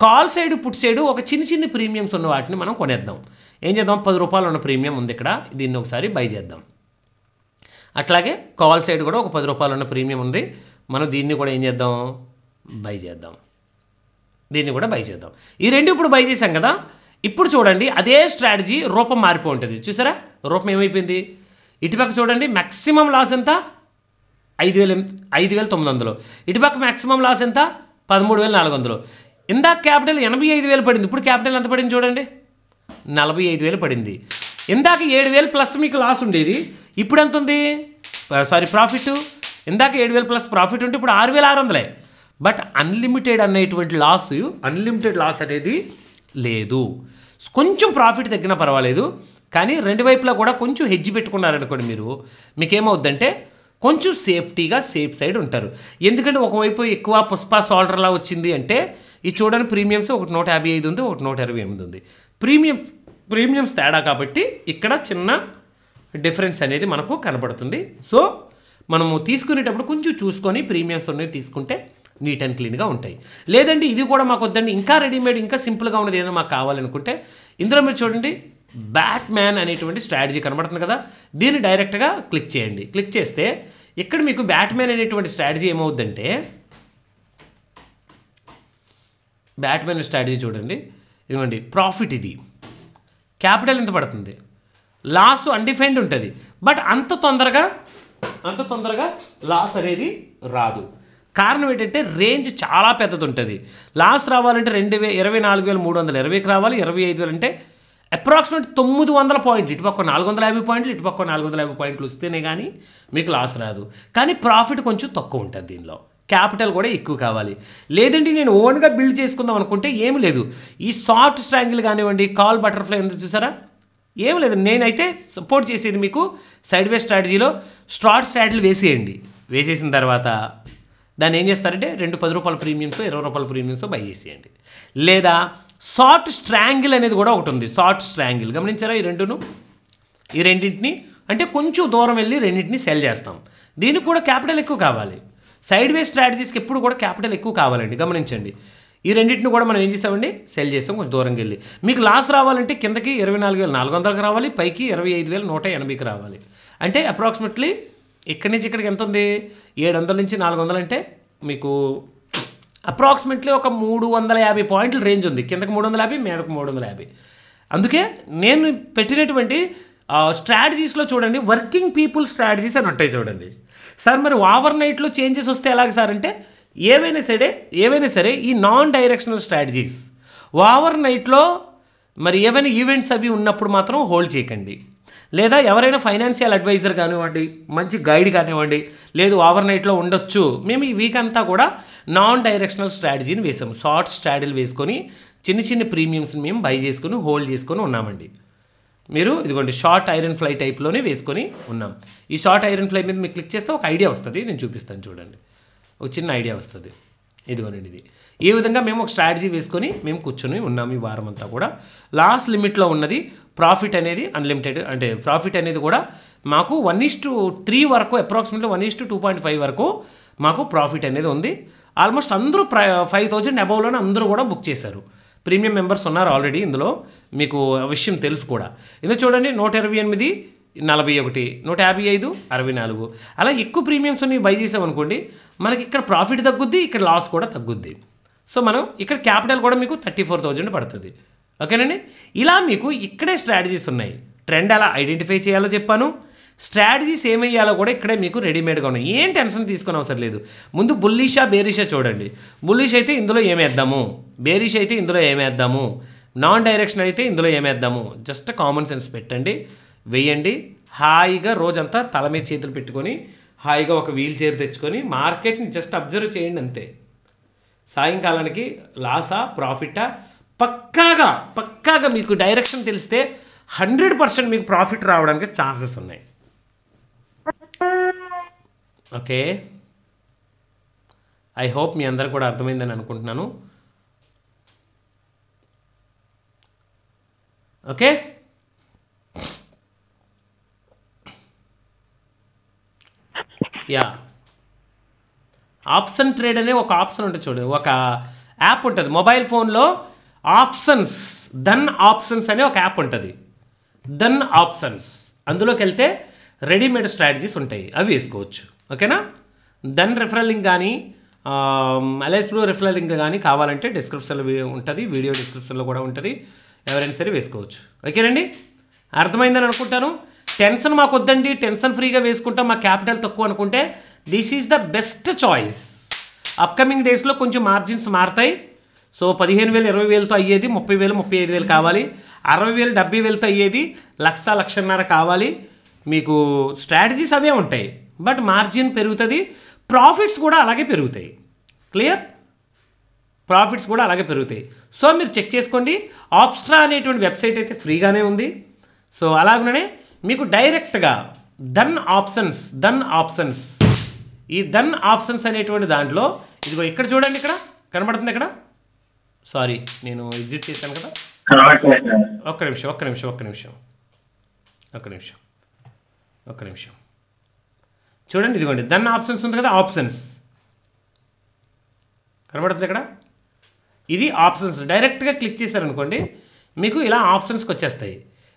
కాల్ సైడ్, పుట్ సైడ్ ఒక చిన్న ప్రీమియమ్స్ ఉన్న వాటిని మనం కొనేద్దాం. ఏం చేద్దాం, 10 రూపాయలు ఉన్న ప్రీమియం ఉంది ఇక్కడ, దీన్ని ఒకసారి బై చేద్దాం. అట్లాగే కాల్ సైడ్ కూడా ఒక 10 రూపాయలు ఉన్న ప్రీమియం ఉంది, మనం దీన్ని కూడా ఏం చేద్దాం, బై చేద్దాం. దీన్ని కూడా బై చేద్దాం. ఈ రెండు ఇప్పుడు బై చేసాం కదా. ఇప్పుడు చూడండి, అదే స్ట్రాటజీ రూపం మారిపోయి ఉంటుంది చూసారా, రూపం ఏమైపోయింది. ఇటుపక్క చూడండి, మ్యాక్సిమం లాస్ ఎంత, 5,900. ఇటుపక్క మ్యాక్సిమం లాస్ ఎంత, 13,400. ఇందాక క్యాపిటల్ 85,000 పడింది, ఇప్పుడు క్యాపిటల్ ఎంత పడింది చూడండి, 45,000 పడింది. ఇందాక 7,000 ప్లస్ మీకు లాస్ ఉండేది, ఇప్పుడు ఎంత ఉంది, ప్రాఫిట్. ఇందాక 7,000 ప్లస్ ప్రాఫిట్ ఉంటే ఇప్పుడు 6,600. బట్ అన్లిమిటెడ్ లాస్ అనేది లేదు. కొంచెం ప్రాఫిట్ తగ్గినా పర్వాలేదు, కానీ రెండు వైపులా కూడా కొంచెం హెడ్జ్ పెట్టుకున్నారనుకోండి మీరు, మీకేమవుద్దంటే కొంచెం సేఫ్టీగా సేఫ్ సైడ్ ఉంటారు. ఎందుకంటే ఒకవైపు ఎక్కువ పుష్ప సోల్డర్లా వచ్చింది అంటే, ఈ చూడండి ప్రీమియమ్స్ ఒకటి 155 ఉంది, ఒకటి 128 ఉంది. ప్రీమియమ్స్ తేడా కాబట్టి ఇక్కడ చిన్న డిఫరెన్స్ అనేది మనకు కనబడుతుంది. సో మనము తీసుకునేటప్పుడు కొంచెం చూసుకొని ప్రీమియమ్స్ ఉన్నవి తీసుకుంటే నీట్ అండ్ క్లీన్గా ఉంటాయి. లేదంటే ఇది కూడా మాకు వద్దండి, ఇంకా రెడీమేడ్, ఇంకా సింపుల్గా ఉన్నది ఏదైనా మాకు కావాలనుకుంటే, ఇందులో మీరు చూడండి బ్యాట్మ్యాన్ అనేటువంటి స్ట్రాటజీ కనబడుతుంది కదా, దీన్ని డైరెక్ట్గా క్లిక్ చేయండి. క్లిక్ చేస్తే ఇక్కడ మీకు బ్యాట్మ్యాన్ అనేటువంటి స్ట్రాటజీ ఏమవుద్దంటే, బ్యాట్మ్యాన్ స్ట్రాటజీ చూడండి, ఇదిగోండి ప్రాఫిట్, ఇది క్యాపిటల్ ఎంత పడుతుంది, లాస్ అన్డిఫైన్డ్ ఉంటుంది. బట్ అంత తొందరగా అంత తొందరగా లాస్ అనేది రాదు. కారణం ఏంటంటే రేంజ్ చాలా పెద్దది ఉంటుంది. లాస్ రావాలంటే 24,320కి రావాలి. 25,000 అంటే అప్రాక్సిమేట్ 900 పాయింట్లు, ఇటు పక్క 450 పాయింట్లు, ఇటు పక్క 450 పాయింట్లు వస్తేనే కానీ మీకు లాస్ రాదు. కానీ ప్రాఫిట్ కొంచెం తక్కువ ఉంటుంది. దీనిలో క్యాపిటల్ కూడా ఎక్కువ కావాలి. లేదంటే నేను ఓన్గా బిల్డ్ చేసుకుందాం అనుకుంటే ఏమి లేదు. ఈ షార్ట్ స్ట్రాంగిల్ కానివ్వండి, కాల్ బటర్ఫ్లై ఎందుకు చూసారా, ఏమి లేదు. నేనైతే సపోర్ట్ చేసేది మీకు సైడ్ వే స్ట్రాటజీలో షార్ట్ స్ట్రాటజీలు వేసేయండి. వేసేసిన తర్వాత దాన్ని ఏం చేస్తారంటే 2 10 రూపాయల ప్రీమియమ్స్, 20 రూపాయల ప్రీమియమ్స్ బై చేసేయండి. లేదా షార్ట్ స్ట్రాంగిల్ అనేది కూడా ఒకటి ఉంది. షార్ట్ స్ట్రాంగిల్ గమనించారా? ఈ రెండింటిని అంటే కొంచెం దూరం వెళ్ళి రెండింటిని సెల్ చేస్తాం. దీనికి కూడా క్యాపిటల్ ఎక్కువ కావాలి. సైడ్ వే స్ట్రాటజీస్కి ఎప్పుడు కూడా క్యాపిటల్ ఎక్కువ కావాలండి, గమనించండి. ఈ రెండింటిని కూడా మనం ఏం చేస్తామండి, సెల్ చేస్తాం కొంచెం దూరంకి వెళ్ళి. మీకు లాస్ రావాలంటే కిందకి 24,400కి రావాలి, పైకి 25,180కి రావాలి. అంటే అప్రాక్సిమేట్లీ ఇక్కడి నుంచి ఇక్కడికి ఎంత ఉంది, 700 నుంచి 400 అంటే మీకు అప్రాక్సిమేట్లీ ఒక 350 పాయింట్ల రేంజ్ ఉంది. కిందకి 350, మీదకు 350. అందుకే నేను పెట్టినటువంటి స్ట్రాటజీస్లో చూడండి, వర్కింగ్ పీపుల్ స్ట్రాటజీస్ అని ఉంటాయి చూడండి. సార్ మరి ఓవర్ నైట్లో చేంజెస్ వస్తే ఎలాగ సార్ అంటే, ఏవైనా సరే ఈ నాన్ డైరెక్షనల్ స్ట్రాటజీస్ ఓవర్ నైట్లో మరి ఏవైనా ఈవెంట్స్ అవి ఉన్నప్పుడు మాత్రం హోల్డ్ చేయకండి. లేదా ఎవరైనా ఫైనాన్షియల్ అడ్వైజర్ కానివ్వండి, మంచి గైడ్ కానివ్వండి, లేదు ఓవర్ నైట్లో ఉండొచ్చు. మేము ఈ వీక్ అంతా కూడా నాన్ డైరెక్షనల్ స్ట్రాటజీని వేసాము. షార్ట్ స్ట్రాటజీలు వేసుకొని చిన్న ప్రీమియమ్స్ని మేము బై చేసుకొని హోల్డ్ చేసుకొని ఉన్నామండి. మీరు ఇదిగోండి షార్ట్ ఐరన్ ఫ్లై టైప్లోనే వేసుకొని ఉన్నాం. ఈ షార్ట్ ఐరన్ ఫ్లై మీద మీరు క్లిక్ చేస్తే ఒక ఐడియా వస్తుంది. నేను చూపిస్తాను చూడండి, ఒక చిన్న ఐడియా వస్తుంది. ఇదిగోనండి ఇది. ఈ విధంగా మేము ఒక స్ట్రాటజీ వేసుకొని మేము కూర్చొని ఉన్నాము ఈ వారం అంతా కూడా. లాస్ట్ లిమిట్లో ఉన్నది ప్రాఫిట్ అనేది అన్లిమిటెడ్, అంటే ప్రాఫిట్ అనేది కూడా మాకు 1:3 వరకు, అప్రాక్సిమేట్లీ 1:2.5 వరకు మాకు ప్రాఫిట్ అనేది ఉంది. ఆల్మోస్ట్ అందరూ 5,000 అబౌవ్లోనే అందరూ కూడా బుక్ చేశారు. ప్రీమియం మెంబర్స్ ఉన్నారు ఆల్రెడీ ఇందులో, మీకు విషయం తెలుసు కూడా. ఇందులో చూడండి 128, 41, 155, 64 అలా ఎక్కువ ప్రీమియమ్స్ ఉన్నాయి బై చేసామనుకోండి, మనకి ఇక్కడ ప్రాఫిట్ తగ్గుద్ది, ఇక్కడ లాస్ కూడా తగ్గుద్ది. సో మనం ఇక్కడ క్యాపిటల్ కూడా మీకు 34,000 పడుతుంది. ఓకేనండి. ఇలా మీకు ఇక్కడే స్ట్రాటజీస్ ఉన్నాయి. ట్రెండ్ ఎలా ఐడెంటిఫై చేయాలో చెప్పాను, స్ట్రాటజీస్ ఏమయ్యాలో కూడా ఇక్కడే మీకు రెడీమేడ్గా ఉన్నాయి. ఏం టెన్షన్ తీసుకునే అవసరం లేదు. ముందు బుల్లిషా బేరిషా చూడండి. బుల్లిష్ అయితే ఇందులో ఏమేద్దాము, బేరిష్ అయితే ఇందులో ఏమేద్దాము, నాన్ డైరెక్షన్ అయితే ఇందులో ఏమేద్దాము. జస్ట్ కామన్ సెన్స్ పెట్టండి, వేయండి. హాయిగా రోజంతా తల మీద చేతులు పెట్టుకొని హాయిగా ఒక వీల్ చైర్ తెచ్చుకొని మార్కెట్ని జస్ట్ అబ్జర్వ్ చేయండి అంతే. సాయంకాలానికి లాసా ప్రాఫిటా పక్కాగా మీకు డైరెక్షన్ తెలిస్తే 100% మీకు ప్రాఫిట్ రావడానికి ఛాన్సెస్ ఉన్నాయి. ఓకే, ఐ హోప్ మీ అందరికి కూడా అర్థమైందని అనుకుంటున్నాను. ఓకే, యా ఆప్షన్ ట్రేడ్ అనే ఒక ఆప్షన్ ఉంటుంది చూడండి, ఒక యాప్ ఉంటుంది మొబైల్ ఫోన్లో. ఆప్షన్స్, ధన్ ఆప్షన్స్ అనే ఒక యాప్ ఉంటుంది, ధన్ ఆప్షన్స్. అందులోకి వెళ్తే రెడీమేడ్ స్ట్రాటజీస్ ఉంటాయి, అవి వేసుకోవచ్చు. ఓకేనా. ధన్ రిఫరల్ లింక్ కానీ అలైస్ బ్రూ రిఫరల్ లింక్ కానీ కావాలంటే డిస్క్రిప్షన్లో ఉంటుంది, వీడియో డిస్క్రిప్షన్లో కూడా ఉంటుంది, ఎవరైనా సరే వేసుకోవచ్చు. ఓకేనండి, అర్థమైందని అనుకుంటాను. టెన్షన్ మాకు వద్దండి, టెన్షన్ ఫ్రీగా వేసుకుంటాం, మా క్యాపిటల్ తక్కువ అనుకుంటే this is the best choice. Upcoming డేస్లో కొంచెం మార్జిన్స్ మారుతాయి. సో 15,000 20,000తో అయ్యేది 30,000 35,000 కావాలి, 60,000 70,000తో అయ్యేది 1,00,000 కావాలి. మీకు స్ట్రాటజీస్ అవే ఉంటాయి, బట్ మార్జిన్ పెరుగుతుంది, ప్రాఫిట్స్ కూడా అలాగే పెరుగుతాయి. క్లియర్, ప్రాఫిట్స్ కూడా అలాగే పెరుగుతాయి. సో మీరు చెక్ చేసుకోండి. ఆప్స్ట్రా అనేటువంటి వెబ్సైట్ అయితే ఫ్రీగానే ఉంది. సో అలాగనే మీకు డైరెక్ట్గా ధన్ ఆప్షన్స్ ఈ ధన్ ఆప్షన్స్ అనేటువంటి దాంట్లో ఇదిగో ఇక్కడ చూడండి, ఇక్కడ కనబడుతుంది. ఇక్కడ సారీ నేను ఎగ్జిట్ చేశాను కదా, ఒక్క నిమిషం చూడండి. ఇదిగోండి ధన్ ఆప్షన్స్ ఉంది కదా, ఆప్షన్స్ కనబడుతుంది ఇక్కడ. ఇది ఆప్షన్స్. డైరెక్ట్గా క్లిక్ చేశారనుకోండి మీకు ఇలా ఆప్షన్స్కి వచ్చేస్తాయి.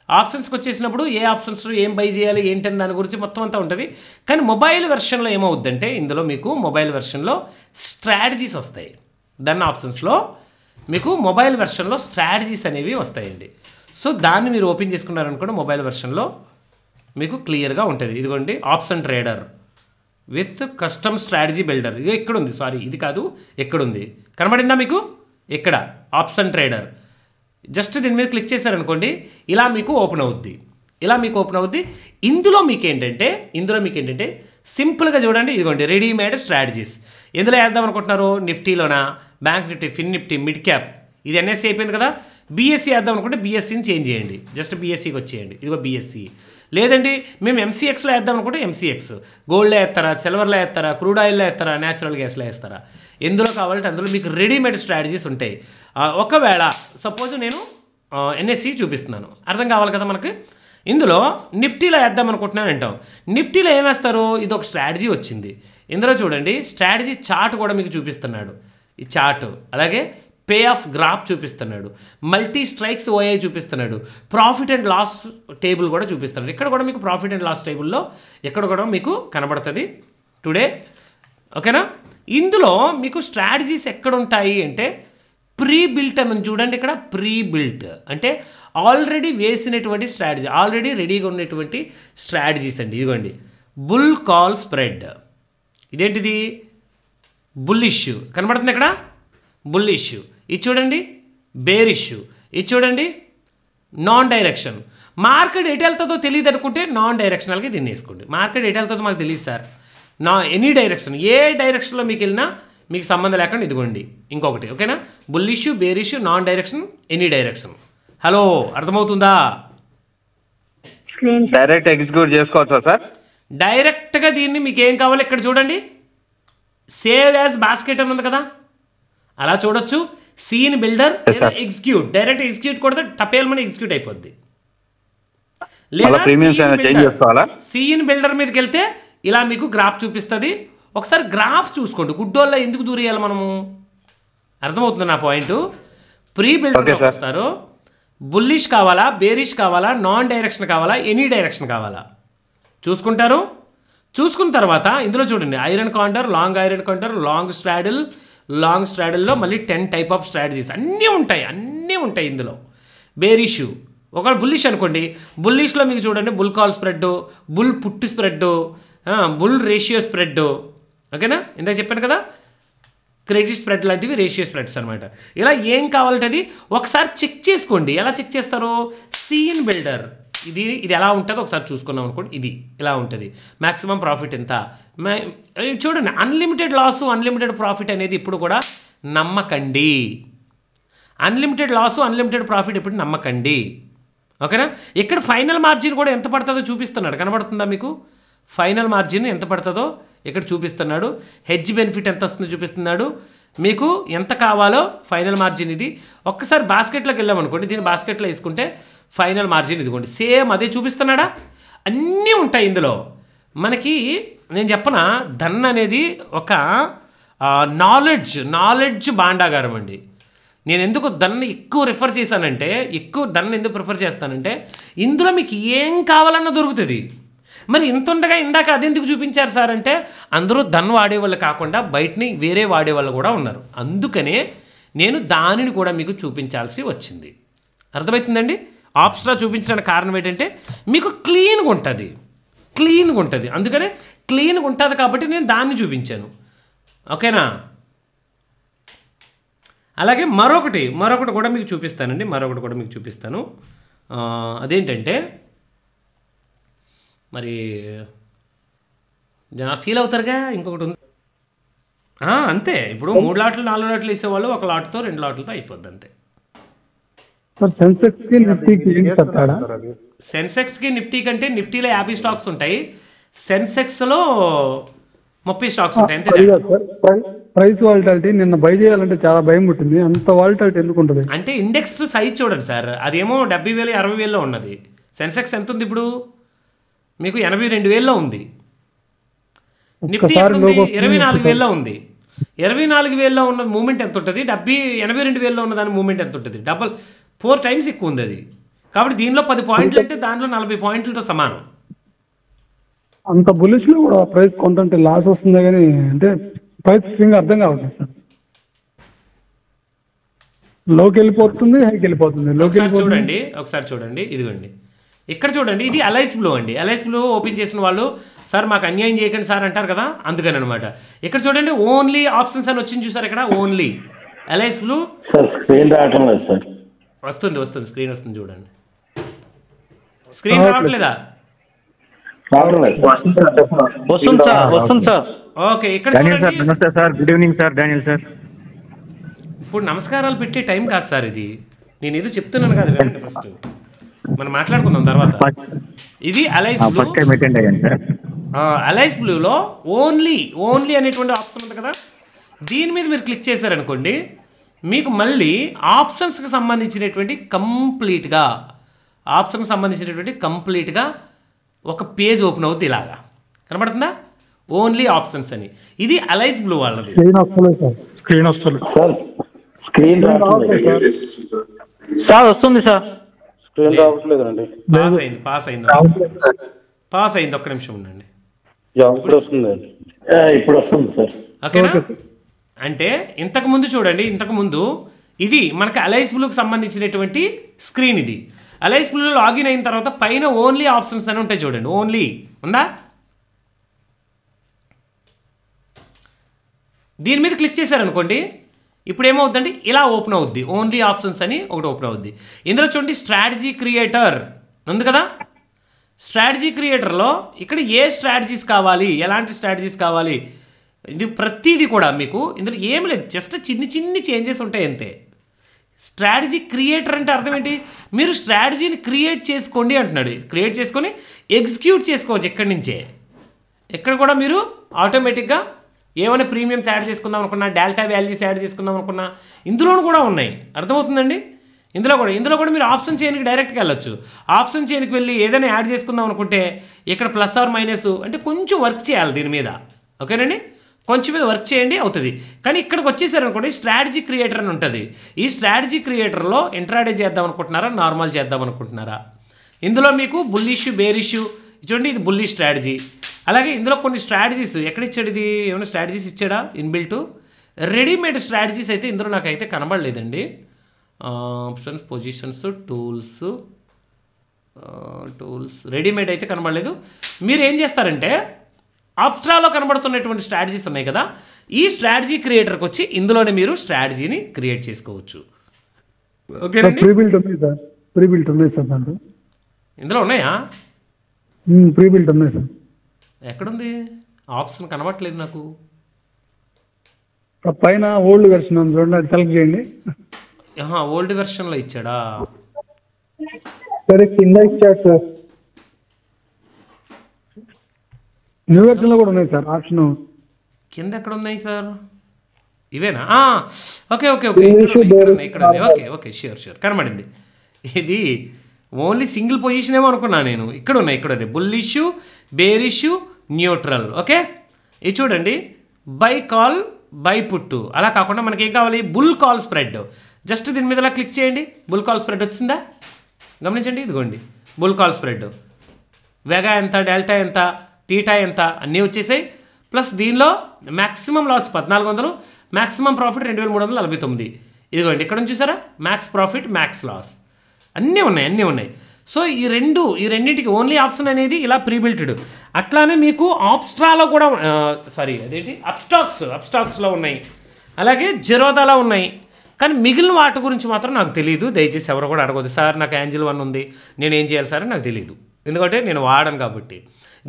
ఆప్షన్స్కి వచ్చేసినప్పుడు ఏ ఆప్షన్స్లో ఏం బై చేయాలి ఏంటని దాని గురించి మొత్తం అంతా ఉంటుంది. కానీ మొబైల్ వెర్షన్లో ఏమవుద్దంటే ఇందులో మీకు మొబైల్ వెర్షన్లో స్ట్రాటజీస్ వస్తాయి. ధన్ ఆప్షన్స్లో మీకు మొబైల్ వెర్షన్లో స్ట్రాటజీస్ అనేవి వస్తాయండి. సో దాన్ని మీరు ఓపెన్ చేసుకున్నారనుకోండి మొబైల్ వెర్షన్లో మీకు క్లియర్గా ఉంటుంది. ఇదిగోండి option trader with custom strategy builder. ఇది ఎక్కడ ఉంది, సారీ ఇది కాదు, ఎక్కడుంది కనబడిందా మీకు? ఇక్కడ ఆప్షన్ ట్రేడర్. జస్ట్ దీని మీద క్లిక్ చేశారనుకోండి, ఇలా మీకు ఓపెన్ అవుద్ది. ఇందులో మీకు ఏంటంటే సింపుల్గా చూడండి, ఇదిగోండి రెడీమేడ్ స్ట్రాటజీస్. ఎందులో వేద్దాం అనుకుంటున్నారు? నిఫ్టీలోనా, బ్యాంక్ నిఫ్టీ, ఫిన్ నిఫ్టీ, మిడ్ క్యాప్. ఇది ఎన్ఎస్సి అయిపోయింది కదా, బీఎస్సీ వేద్దాం అనుకుంటే బీఎస్సీని చేంజ్ చేయండి, జస్ట్ బీఎస్సీకి వచ్చేయండి. ఇదిగో బీఎస్సీ. లేదండి మేము ఎంసీఎక్స్లో వేద్దాం అనుకుంటే ఎంసీఎక్స్. గోల్డ్లో వేస్తారా, సిల్వర్లో వేస్తారా, క్రూడ్ ఆయిల్లో వేస్తారా, న్యాచురల్ గ్యాస్లో వేస్తారా, ఎందులో కావాలంటే అందులో మీకు రెడీమేడ్ స్ట్రాటజీస్ ఉంటాయి. ఒకవేళ సపోజ్ నేను ఎన్ఎస్సి చూపిస్తున్నాను, అర్థం కావాలి కదా మనకి. ఇందులో నిఫ్టీలో వేద్దాం అనుకుంటున్నాను అంటాం. నిఫ్టీలో ఏం వేస్తారు? ఇది ఒక స్ట్రాటజీ వచ్చింది. ఇందులో చూడండి స్ట్రాటజీ చార్ట్ కూడా మీకు చూపిస్తున్నాడు, ఈ చార్ట్. అలాగే పే ఆఫ్ గ్రాఫ్ చూపిస్తున్నాడు, మల్టీ స్ట్రైక్స్ ఓఐ చూపిస్తున్నాడు, ప్రాఫిట్ అండ్ లాస్ టేబుల్ కూడా చూపిస్తున్నాడు. ఇక్కడ కూడా మీకు ప్రాఫిట్ అండ్ లాస్ టేబుల్లో ఇక్కడ కూడా మీకు కనబడుతుంది టుడే. ఓకేనా? ఇందులో మీకు స్ట్రాటజీస్ ఎక్కడ ఉంటాయి అంటే ప్రీ బిల్ట్ అని చూడండి. ఇక్కడ ప్రీ బిల్ట్ అంటే ఆల్రెడీ వేసినటువంటి స్ట్రాటజీ, ఆల్రెడీ రెడీగా ఉన్నటువంటి స్ట్రాటజీస్ అండి. ఇదిగోండి బుల్ కాల్ స్ప్రెడ్. ఇదేంటిది? బుల్లిష్ కనబడుతుంది ఇక్కడ, బుల్లిష్. ఇది చూడండి బేరిష్. ఇది చూడండి నాన్ డైరెక్షన్. మార్కెట్ ఎటు వెళ్తుందో తెలియదు అనుకుంటే నాన్ డైరెక్షనల్గా దీన్ని వేసుకోండి. మార్కెట్ ఎటు వెళ్తుందో మాకు తెలియదు సార్, ఎనీ డైరెక్షన్, ఏ డైరెక్షన్లో మీకు వెళ్ళినా మీకు సంబంధం లేకుండా ఇదిగోండి ఇంకొకటి. ఓకేనా? Bullish, bearish, non direction, any direction. Hello, అర్థమవుతుందా? డైరెక్ట్ ఎగ్జిక్యూట్ చేసుకోవచ్చా సార్? డైరెక్ట్గా దీన్ని మీకు ఏం కావాలో ఇక్కడ చూడండి, సేవ్ యాజ్ బాస్కెట్ అని ఉంది కదా, అలా చూడొచ్చు. సీన్ బిల్డర్ లేదా ఎగ్జిక్యూట్, డైరెక్ట్ ఎగ్జిక్యూట్ కొడితే టపేల్మని ఎగ్జిక్యూట్ అయిపోద్ది. లేదా సీన్ బిల్డర్ మీదకి వెళ్తే ఇలా మీకు గ్రాఫ్ చూపిస్తుంది. ఒకసారి గ్రాఫ్ చూసుకోండి, గుడ్డోళ్ళ ఎందుకు దూరేయాలి మనము, అర్థమవుతుంది నా పాయింట్. ప్రీ బిల్డర్ వస్తారు, బుల్లిష్ కావాలా, బేరిష్ కావాలా, నాన్ డైరెక్షన్ కావాలా, ఎనీ డైరెక్షన్ కావాలా చూసుకుంటారు. చూసుకున్న తర్వాత ఇందులో చూడండి iron condor, long iron condor, long స్ట్రాడిల్లో మళ్ళీ 10 టైప్ ఆఫ్ స్ట్రాటజీస్ అన్నీ ఉంటాయి ఇందులో. బేరిష్, ఒకవేళ బుల్లిష్ అనుకోండి, బుల్లిష్లో మీకు చూడండి bull call spread, bull put spread, bull ratio spread. ఓకేనా? ఇందాక చెప్పాను కదా, క్రెడిట్ స్ప్రెడ్ లాంటివి రేషియో స్ప్రెడ్స్ అనమాట. ఇలా ఏం కావాలంటే అది ఒకసారి చెక్ చేసుకోండి. ఎలా చెక్ చేస్తారు? సీన్ బిల్డర్ ఇది ఎలా ఉంటుందో ఒకసారి చూసుకున్నాం అనుకోండి, ఇది ఇలా ఉంటుంది. మ్యాక్సిమం ప్రాఫిట్ ఎంత చూడండి. అన్లిమిటెడ్ లాస్, అన్లిమిటెడ్ ప్రాఫిట్ అనేది ఇప్పుడు కూడా నమ్మకండి. అన్లిమిటెడ్ లాస్, అన్లిమిటెడ్ ప్రాఫిట్ ఇప్పుడు నమ్మకండి. ఓకేనా? ఇక్కడ ఫైనల్ మార్జిన్ కూడా ఎంత పడుతుందో చూపిస్తున్నాడు, కనబడుతుందా మీకు? ఫైనల్ మార్జిన్ ఎంత పడుతుందో ఇక్కడ చూపిస్తున్నాడు. హెడ్జ్ బెనిఫిట్ ఎంత వస్తుందో చూపిస్తున్నాడు. మీకు ఎంత కావాలో ఫైనల్ మార్జిన్ ఇది. ఒక్కసారి బాస్కెట్లోకి వెళ్ళామనుకోండి, దీన్ని బాస్కెట్లో వేసుకుంటే ఫైనల్ మార్జిన్ ఇదిగోండి, సేమ్ అదే చూపిస్తున్నాడా. అన్నీ ఉంటాయి ఇందులో. మనకి నేను చెప్పనా, ధన్ అనేది ఒక నాలెడ్జ్ భాండాగారం అండి. నేను ఎందుకు దన్ని ఎక్కువ రిఫర్ చేశానంటే, దన్ని ఎందుకు ప్రిఫర్ చేస్తానంటే ఇందులో మీకు ఏం కావాలన్నా దొరుకుతుంది. మరి ఇంత ఉండగా ఇందాక అదెందుకు చూపించారు సార్ అంటే, అందరూ ధన్ వాడేవాళ్ళు కాకుండా బయటని వేరే వాడేవాళ్ళు కూడా ఉన్నారు. అందుకనే నేను దానిని కూడా మీకు చూపించాల్సి వచ్చింది. అర్థమవుతుందండి? ఆప్స్ట్రా చూపించడానికి కారణం ఏంటంటే మీకు క్లీన్గా ఉంటుంది. అందుకనే క్లీన్గా ఉంటుంది కాబట్టి నేను దాన్ని చూపించాను. ఓకేనా? అలాగే మరొకటి కూడా మీకు చూపిస్తానండి. అదేంటంటే మరి ఫీల్ అవుతారుగా, ఇంకొకటి ఉంది అంతే. ఇప్పుడు 3 లాట్లు 4 లాట్లు వేసేవాళ్ళు 1 లాట్తో 2 లాట్లతో అయిపోద్ది అంతే. సెన్సెక్స్కి నిఫ్టీ కంటే నిఫ్టీలో 50 స్టాక్స్ ఉంటాయి, సెన్సెక్స్లో 30 స్టాక్స్ ఉంటాయి అంతే. ప్రైస్ వాలిటాలిటీ నిన్న బై చేయాలంటే చాలా భయం ఉంటుంది. అంత వాలిటాలిటీ ఎందుకు ఉంటుంది అంటే ఇండెక్స్ సైజ్ చూడండి సార్, అదేమో 70,000 60,000లో ఉన్నది. సెన్సెక్స్ ఎంత ఉంది ఇప్పుడు? మీకు 82,000లో ఉంది. నిఫ్టీ ఎంత ఉంది? 24,000లో ఉంది. 24,000లో ఉన్న మూమెంట్ ఎంత ఉంటుంది? 82,000లో ఉన్న దాని మూమెంట్ ఎంత ఉంటుంది? 4 టైమ్స్ ఎక్కువ ఉంది అది. కాబట్టి దీనిలో 10 పాయింట్లు అంటే దానిలో 40 పాయింట్లతో సమానం. అంత బులిష్లో కూడా ప్రైస్ కొంత లాస్ వస్తుంది, కానీ అంటే ప్రైస్ స్వింగ్ అర్థం కావట్లేదు సార్. లోకి వెళ్ళిపోతుంది, హైకి వెళ్ళిపోతుంది. ఒకసారి చూడండి ఇదిగోండి ఇక్కడ చూడండి, ఇది అలైస్ బ్లూ అండి. అలైస్ బ్లూ ఓపెన్ చేసిన వాళ్ళు సార్ మాకు అన్యాయం చేయకండి సార్ అంటారు కదా, అందుకని అనమాట. ఇక్కడ చూడండి ఓన్లీ ఆప్షన్స్ అని వచ్చింది చూసారు, ఇక్కడ ఓన్లీ అలైస్ బ్లూ. స్క్రీన్ రావటం లేదు సార్. వస్తుంది స్క్రీన్ వస్తుంది చూడండి. స్క్రీన్ రావట్లేదా? వస్తుంది సార్. ఓకే, ఇక్కడ డానియల్ సార్ చూడండి. నమస్తే sir, good evening sir. Daniel sir, ఇప్పుడు నమస్కారాలు పెట్టే టైం కాదు సార్ ఇది. నేను ఏదో చెప్తున్నాను కదా, వినండి ఫస్ట్, మనం మాట్లాడుకుందాం తర్వాత. ఇది Alice Blue. First time attend అయ్యాను సార్. అలైస్ బ్లూలో ఓన్లీ అనేటువంటి ఆప్షన్ ఉంది కదా, దీని మీద మీరు క్లిక్ చేశారనుకోండి, మీకు మళ్ళీ ఆప్షన్స్కి సంబంధించినటువంటి కంప్లీట్గా ఒక పేజ్ ఓపెన్ అవుతుంది. ఇలాగా కనబడుతుందా? ఓన్లీ ఆప్షన్స్ అని. ఇది అలైస్ బ్లూ వాళ్ళది. స్క్రీన్ వస్తలేదు సార్ స్క్రీన్ సార్ వస్తుంది సార్. స్క్రీన్ రావట్లేదండి. పాస్ అయింది. ఒక్క నిమిషం ఉండండి. ఇప్పుడు వస్తుందండి. ఇప్పుడు వస్తుంది సార్. ఓకేనా? అంటే ఇంతకుముందు చూడండి, ఇంతకుముందు ఇది మనకి అలైస్ బ్లూకి సంబంధించినటువంటి స్క్రీన్. ఇది అలైస్ బ్లూలో లాగిన్ అయిన తర్వాత పైన ఓన్లీ ఆప్షన్స్ అని ఉంటాయి చూడండి. ఓన్లీ ఉందా? దీని మీద క్లిక్ చేశారనుకోండి, ఇప్పుడు ఏమవుద్దంటే ఇలా ఓపెన్ అవుద్ది. ఓన్లీ ఆప్షన్స్ అని ఒకటి ఓపెన్ అవుద్ది. ఇందులో చూడండి స్ట్రాటజీ క్రియేటర్ ఉంది కదా. స్ట్రాటజీ క్రియేటర్లో ఇక్కడ ఏ స్ట్రాటజీస్ కావాలి, ఎలాంటి స్ట్రాటజీస్ కావాలి, ఇది ప్రతిదీ కూడా మీకు ఇందులో ఏమి లేదు, జస్ట్ చిన్ని చేంజెస్ ఉంటాయి అంతే. స్ట్రాటజీ క్రియేటర్ అంటే అర్థం ఏంటి? మీరు స్ట్రాటజీని క్రియేట్ చేసుకోండి అంటున్నాడు. క్రియేట్ చేసుకొని ఎగ్జిక్యూట్ చేసుకోవచ్చు ఎక్కడి నుంచే. ఎక్కడ కూడా మీరు ఆటోమేటిక్గా ఏమైనా ప్రీమియమ్స్ యాడ్ చేసుకుందాం అనుకున్నా, డెల్టా వాల్యూస్ యాడ్ చేసుకుందాం అనుకున్నా ఇందులోనూ కూడా ఉన్నాయి. అర్థమవుతుందండి? ఇందులో కూడా మీరు ఆప్షన్ చైన్కి డైరెక్ట్గా వెళ్ళొచ్చు. ఆప్షన్ చైన్కి వెళ్ళి ఏదైనా యాడ్ చేసుకుందాం అనుకుంటే ఇక్కడ ప్లస్ ఆర్ మైనస్ అంటే కొంచెం వర్క్ చేయాలి దీని మీద. ఓకేనండి? కొంచెం మీద వర్క్ చేయండి, అవుతుంది. కానీ ఇక్కడికి వచ్చేసారనుకోండి స్ట్రాటజీ క్రియేటర్ అని ఉంటుంది. ఈ స్ట్రాటజీ క్రియేటర్లో ఇంట్రాడే చేద్దాం అనుకుంటున్నారా, నార్మల్ చేద్దాం అనుకుంటున్నారా? ఇందులో మీకు బుల్లిష్, బేరిష్ చూడండి, ఇది బుల్లిష్ స్ట్రాటజీ. అలాగే ఇందులో కొన్ని స్ట్రాటజీస్ ఎక్కడ ఇచ్చాడు, ఇది ఏమైనా స్ట్రాటజీస్ ఇచ్చాడా ఇన్బిల్ట్? రెడీమేడ్ స్ట్రాటజీస్ అయితే ఇందులో నాకైతే కనబడలేదండి. ఆప్షన్స్, పొజిషన్స్, టూల్స్ రెడీమేడ్ అయితే కనబడలేదు. మీరు ఏం చేస్తారంటే అబ్స్ట్రాలో కనబడుతున్నటువంటి స్ట్రాటజీస్ ఉన్నాయి కదా, ఈ స్ట్రాటజీ క్రియేటర్కి వచ్చి ఇందులోనే మీరు స్ట్రాటజీని క్రియేట్ చేసుకోవచ్చు. ఓకేనండి? ప్రీబిల్ట్ ఉన్నాయి సార్ దాంట్లో. ఇందులో ఉన్నాయా? ప్రీబిల్ట్ ఉన్నాయి సార్. ఎక్కడుంది ఆప్షన్? కనబడట్లేదు నాకు. పైన ఓల్డ్ వెర్షన్ ఉంది చూడండి, అది సెలెక్ట్ చేయండి. ఓల్డ్ వెర్షన్లో ఇచ్చాడా? సరే, కింద ఇచ్చాడు సార్. న్యూ వెర్షన్లో కూడా ఉన్నాయి సార్ ఆప్షన్. కింద ఎక్కడ ఉన్నాయి సార్? ఇవేనా? ఓకే, ఇక్కడ ఓకే, ష్యూర్ కనబడింది. ఇది ఓన్లీ సింగిల్ పొజిషన్ ఏమో అనుకున్నా నేను. ఇక్కడ ఉన్నాయి బుల్లిష్, బేరిష్, న్యూట్రల్. ఓకే, ఇది చూడండి, బై కాల్, బై పుట్టు. అలా కాకుండా మనకి ఏం కావాలి? Bull call spread. జస్ట్ దీని మీద ఇలా క్లిక్ చేయండి, బుల్ కాల్ స్ప్రెడ్ వచ్చిందా? గమనించండి, ఇదిగోండి బుల్ కాల్ స్ప్రెడ్. వెగా ఎంత, డెల్టా ఎంత, తీటా ఎంత అన్నీ వచ్చేసాయి. ప్లస్ దీనిలో మ్యాక్సిమం లాస్ 1400, మ్యాక్సిమం ప్రాఫిట్ 2349. ఇదిగోండి ఇక్కడ నుంచి చూసారా, మ్యాక్స్ ప్రాఫిట్, మ్యాక్స్ లాస్ అన్నీ ఉన్నాయి. సో ఈ రెండింటికి ఓన్లీ ఆప్షన్ అనేది ఇలా ప్రీబిల్టెడ్. అట్లానే మీకు ఆప్స్ట్రాలో కూడా అదేంటి అప్స్టాక్స్లో ఉన్నాయి, అలాగే జెరోదాలో ఉన్నాయి. కానీ మిగిలిన వాటి గురించి మాత్రం నాకు తెలియదు. దయచేసి ఎవరు కూడా అడగదు, సార్ నాకు యాంజిల్ 1 ఉంది, నేను ఏం చేయాలి సార్ అని నాకు తెలియదు. ఎందుకంటే నేను వాడాను కాబట్టి.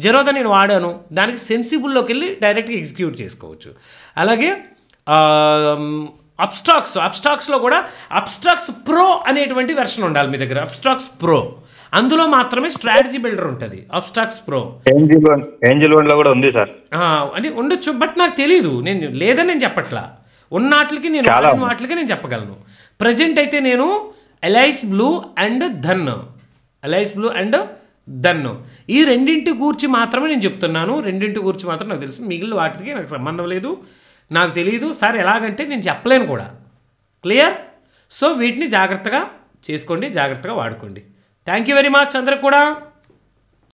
జెరోదా నేను వాడాను, దానికి సెన్సిబుల్లోకి వెళ్ళి డైరెక్ట్గా ఎగ్జిక్యూట్ చేసుకోవచ్చు. అలాగే అబ్స్ట్రాక్స్లో కూడా అబ్స్ట్రాక్స్ ప్రో అనేటువంటి వెర్షన్ ఉండాలి మీ దగ్గర. అబ్స్ట్రాక్స్ ప్రో, అందులో మాత్రమే స్ట్రాటజీ బిల్డర్ ఉంటుంది. అబ్స్ట్రాక్స్ ప్రో ఏంజిల్ 1లో కూడా ఉంది సార్. అంటే ఉండొచ్చు, బట్ నాకు తెలియదు. నేను లేదని నేను చెప్పట్లా, ఉన్నట్లకి నేను వాటికి నేను చెప్పగలను. ప్రజెంట్ అయితే నేను అలైస్ బ్లూ అండ్ ధన్ ఈ రెండింటి గూర్చి మాత్రమే నేను చెప్తున్నాను. రెండింటి గూర్చి మాత్రం నాకు తెలుసు, మిగిలిన వాటికి నాకు సంబంధం లేదు, నాకు తెలియదు సార్. ఎలాగంటే నేను చెప్పలేను కూడా. క్లియర్? సో వీటిని జాగ్రత్తగా చేసుకోండి, జాగ్రత్తగా వాడుకోండి. థ్యాంక్ యూ వెరీ మచ్ అందరికి కూడా.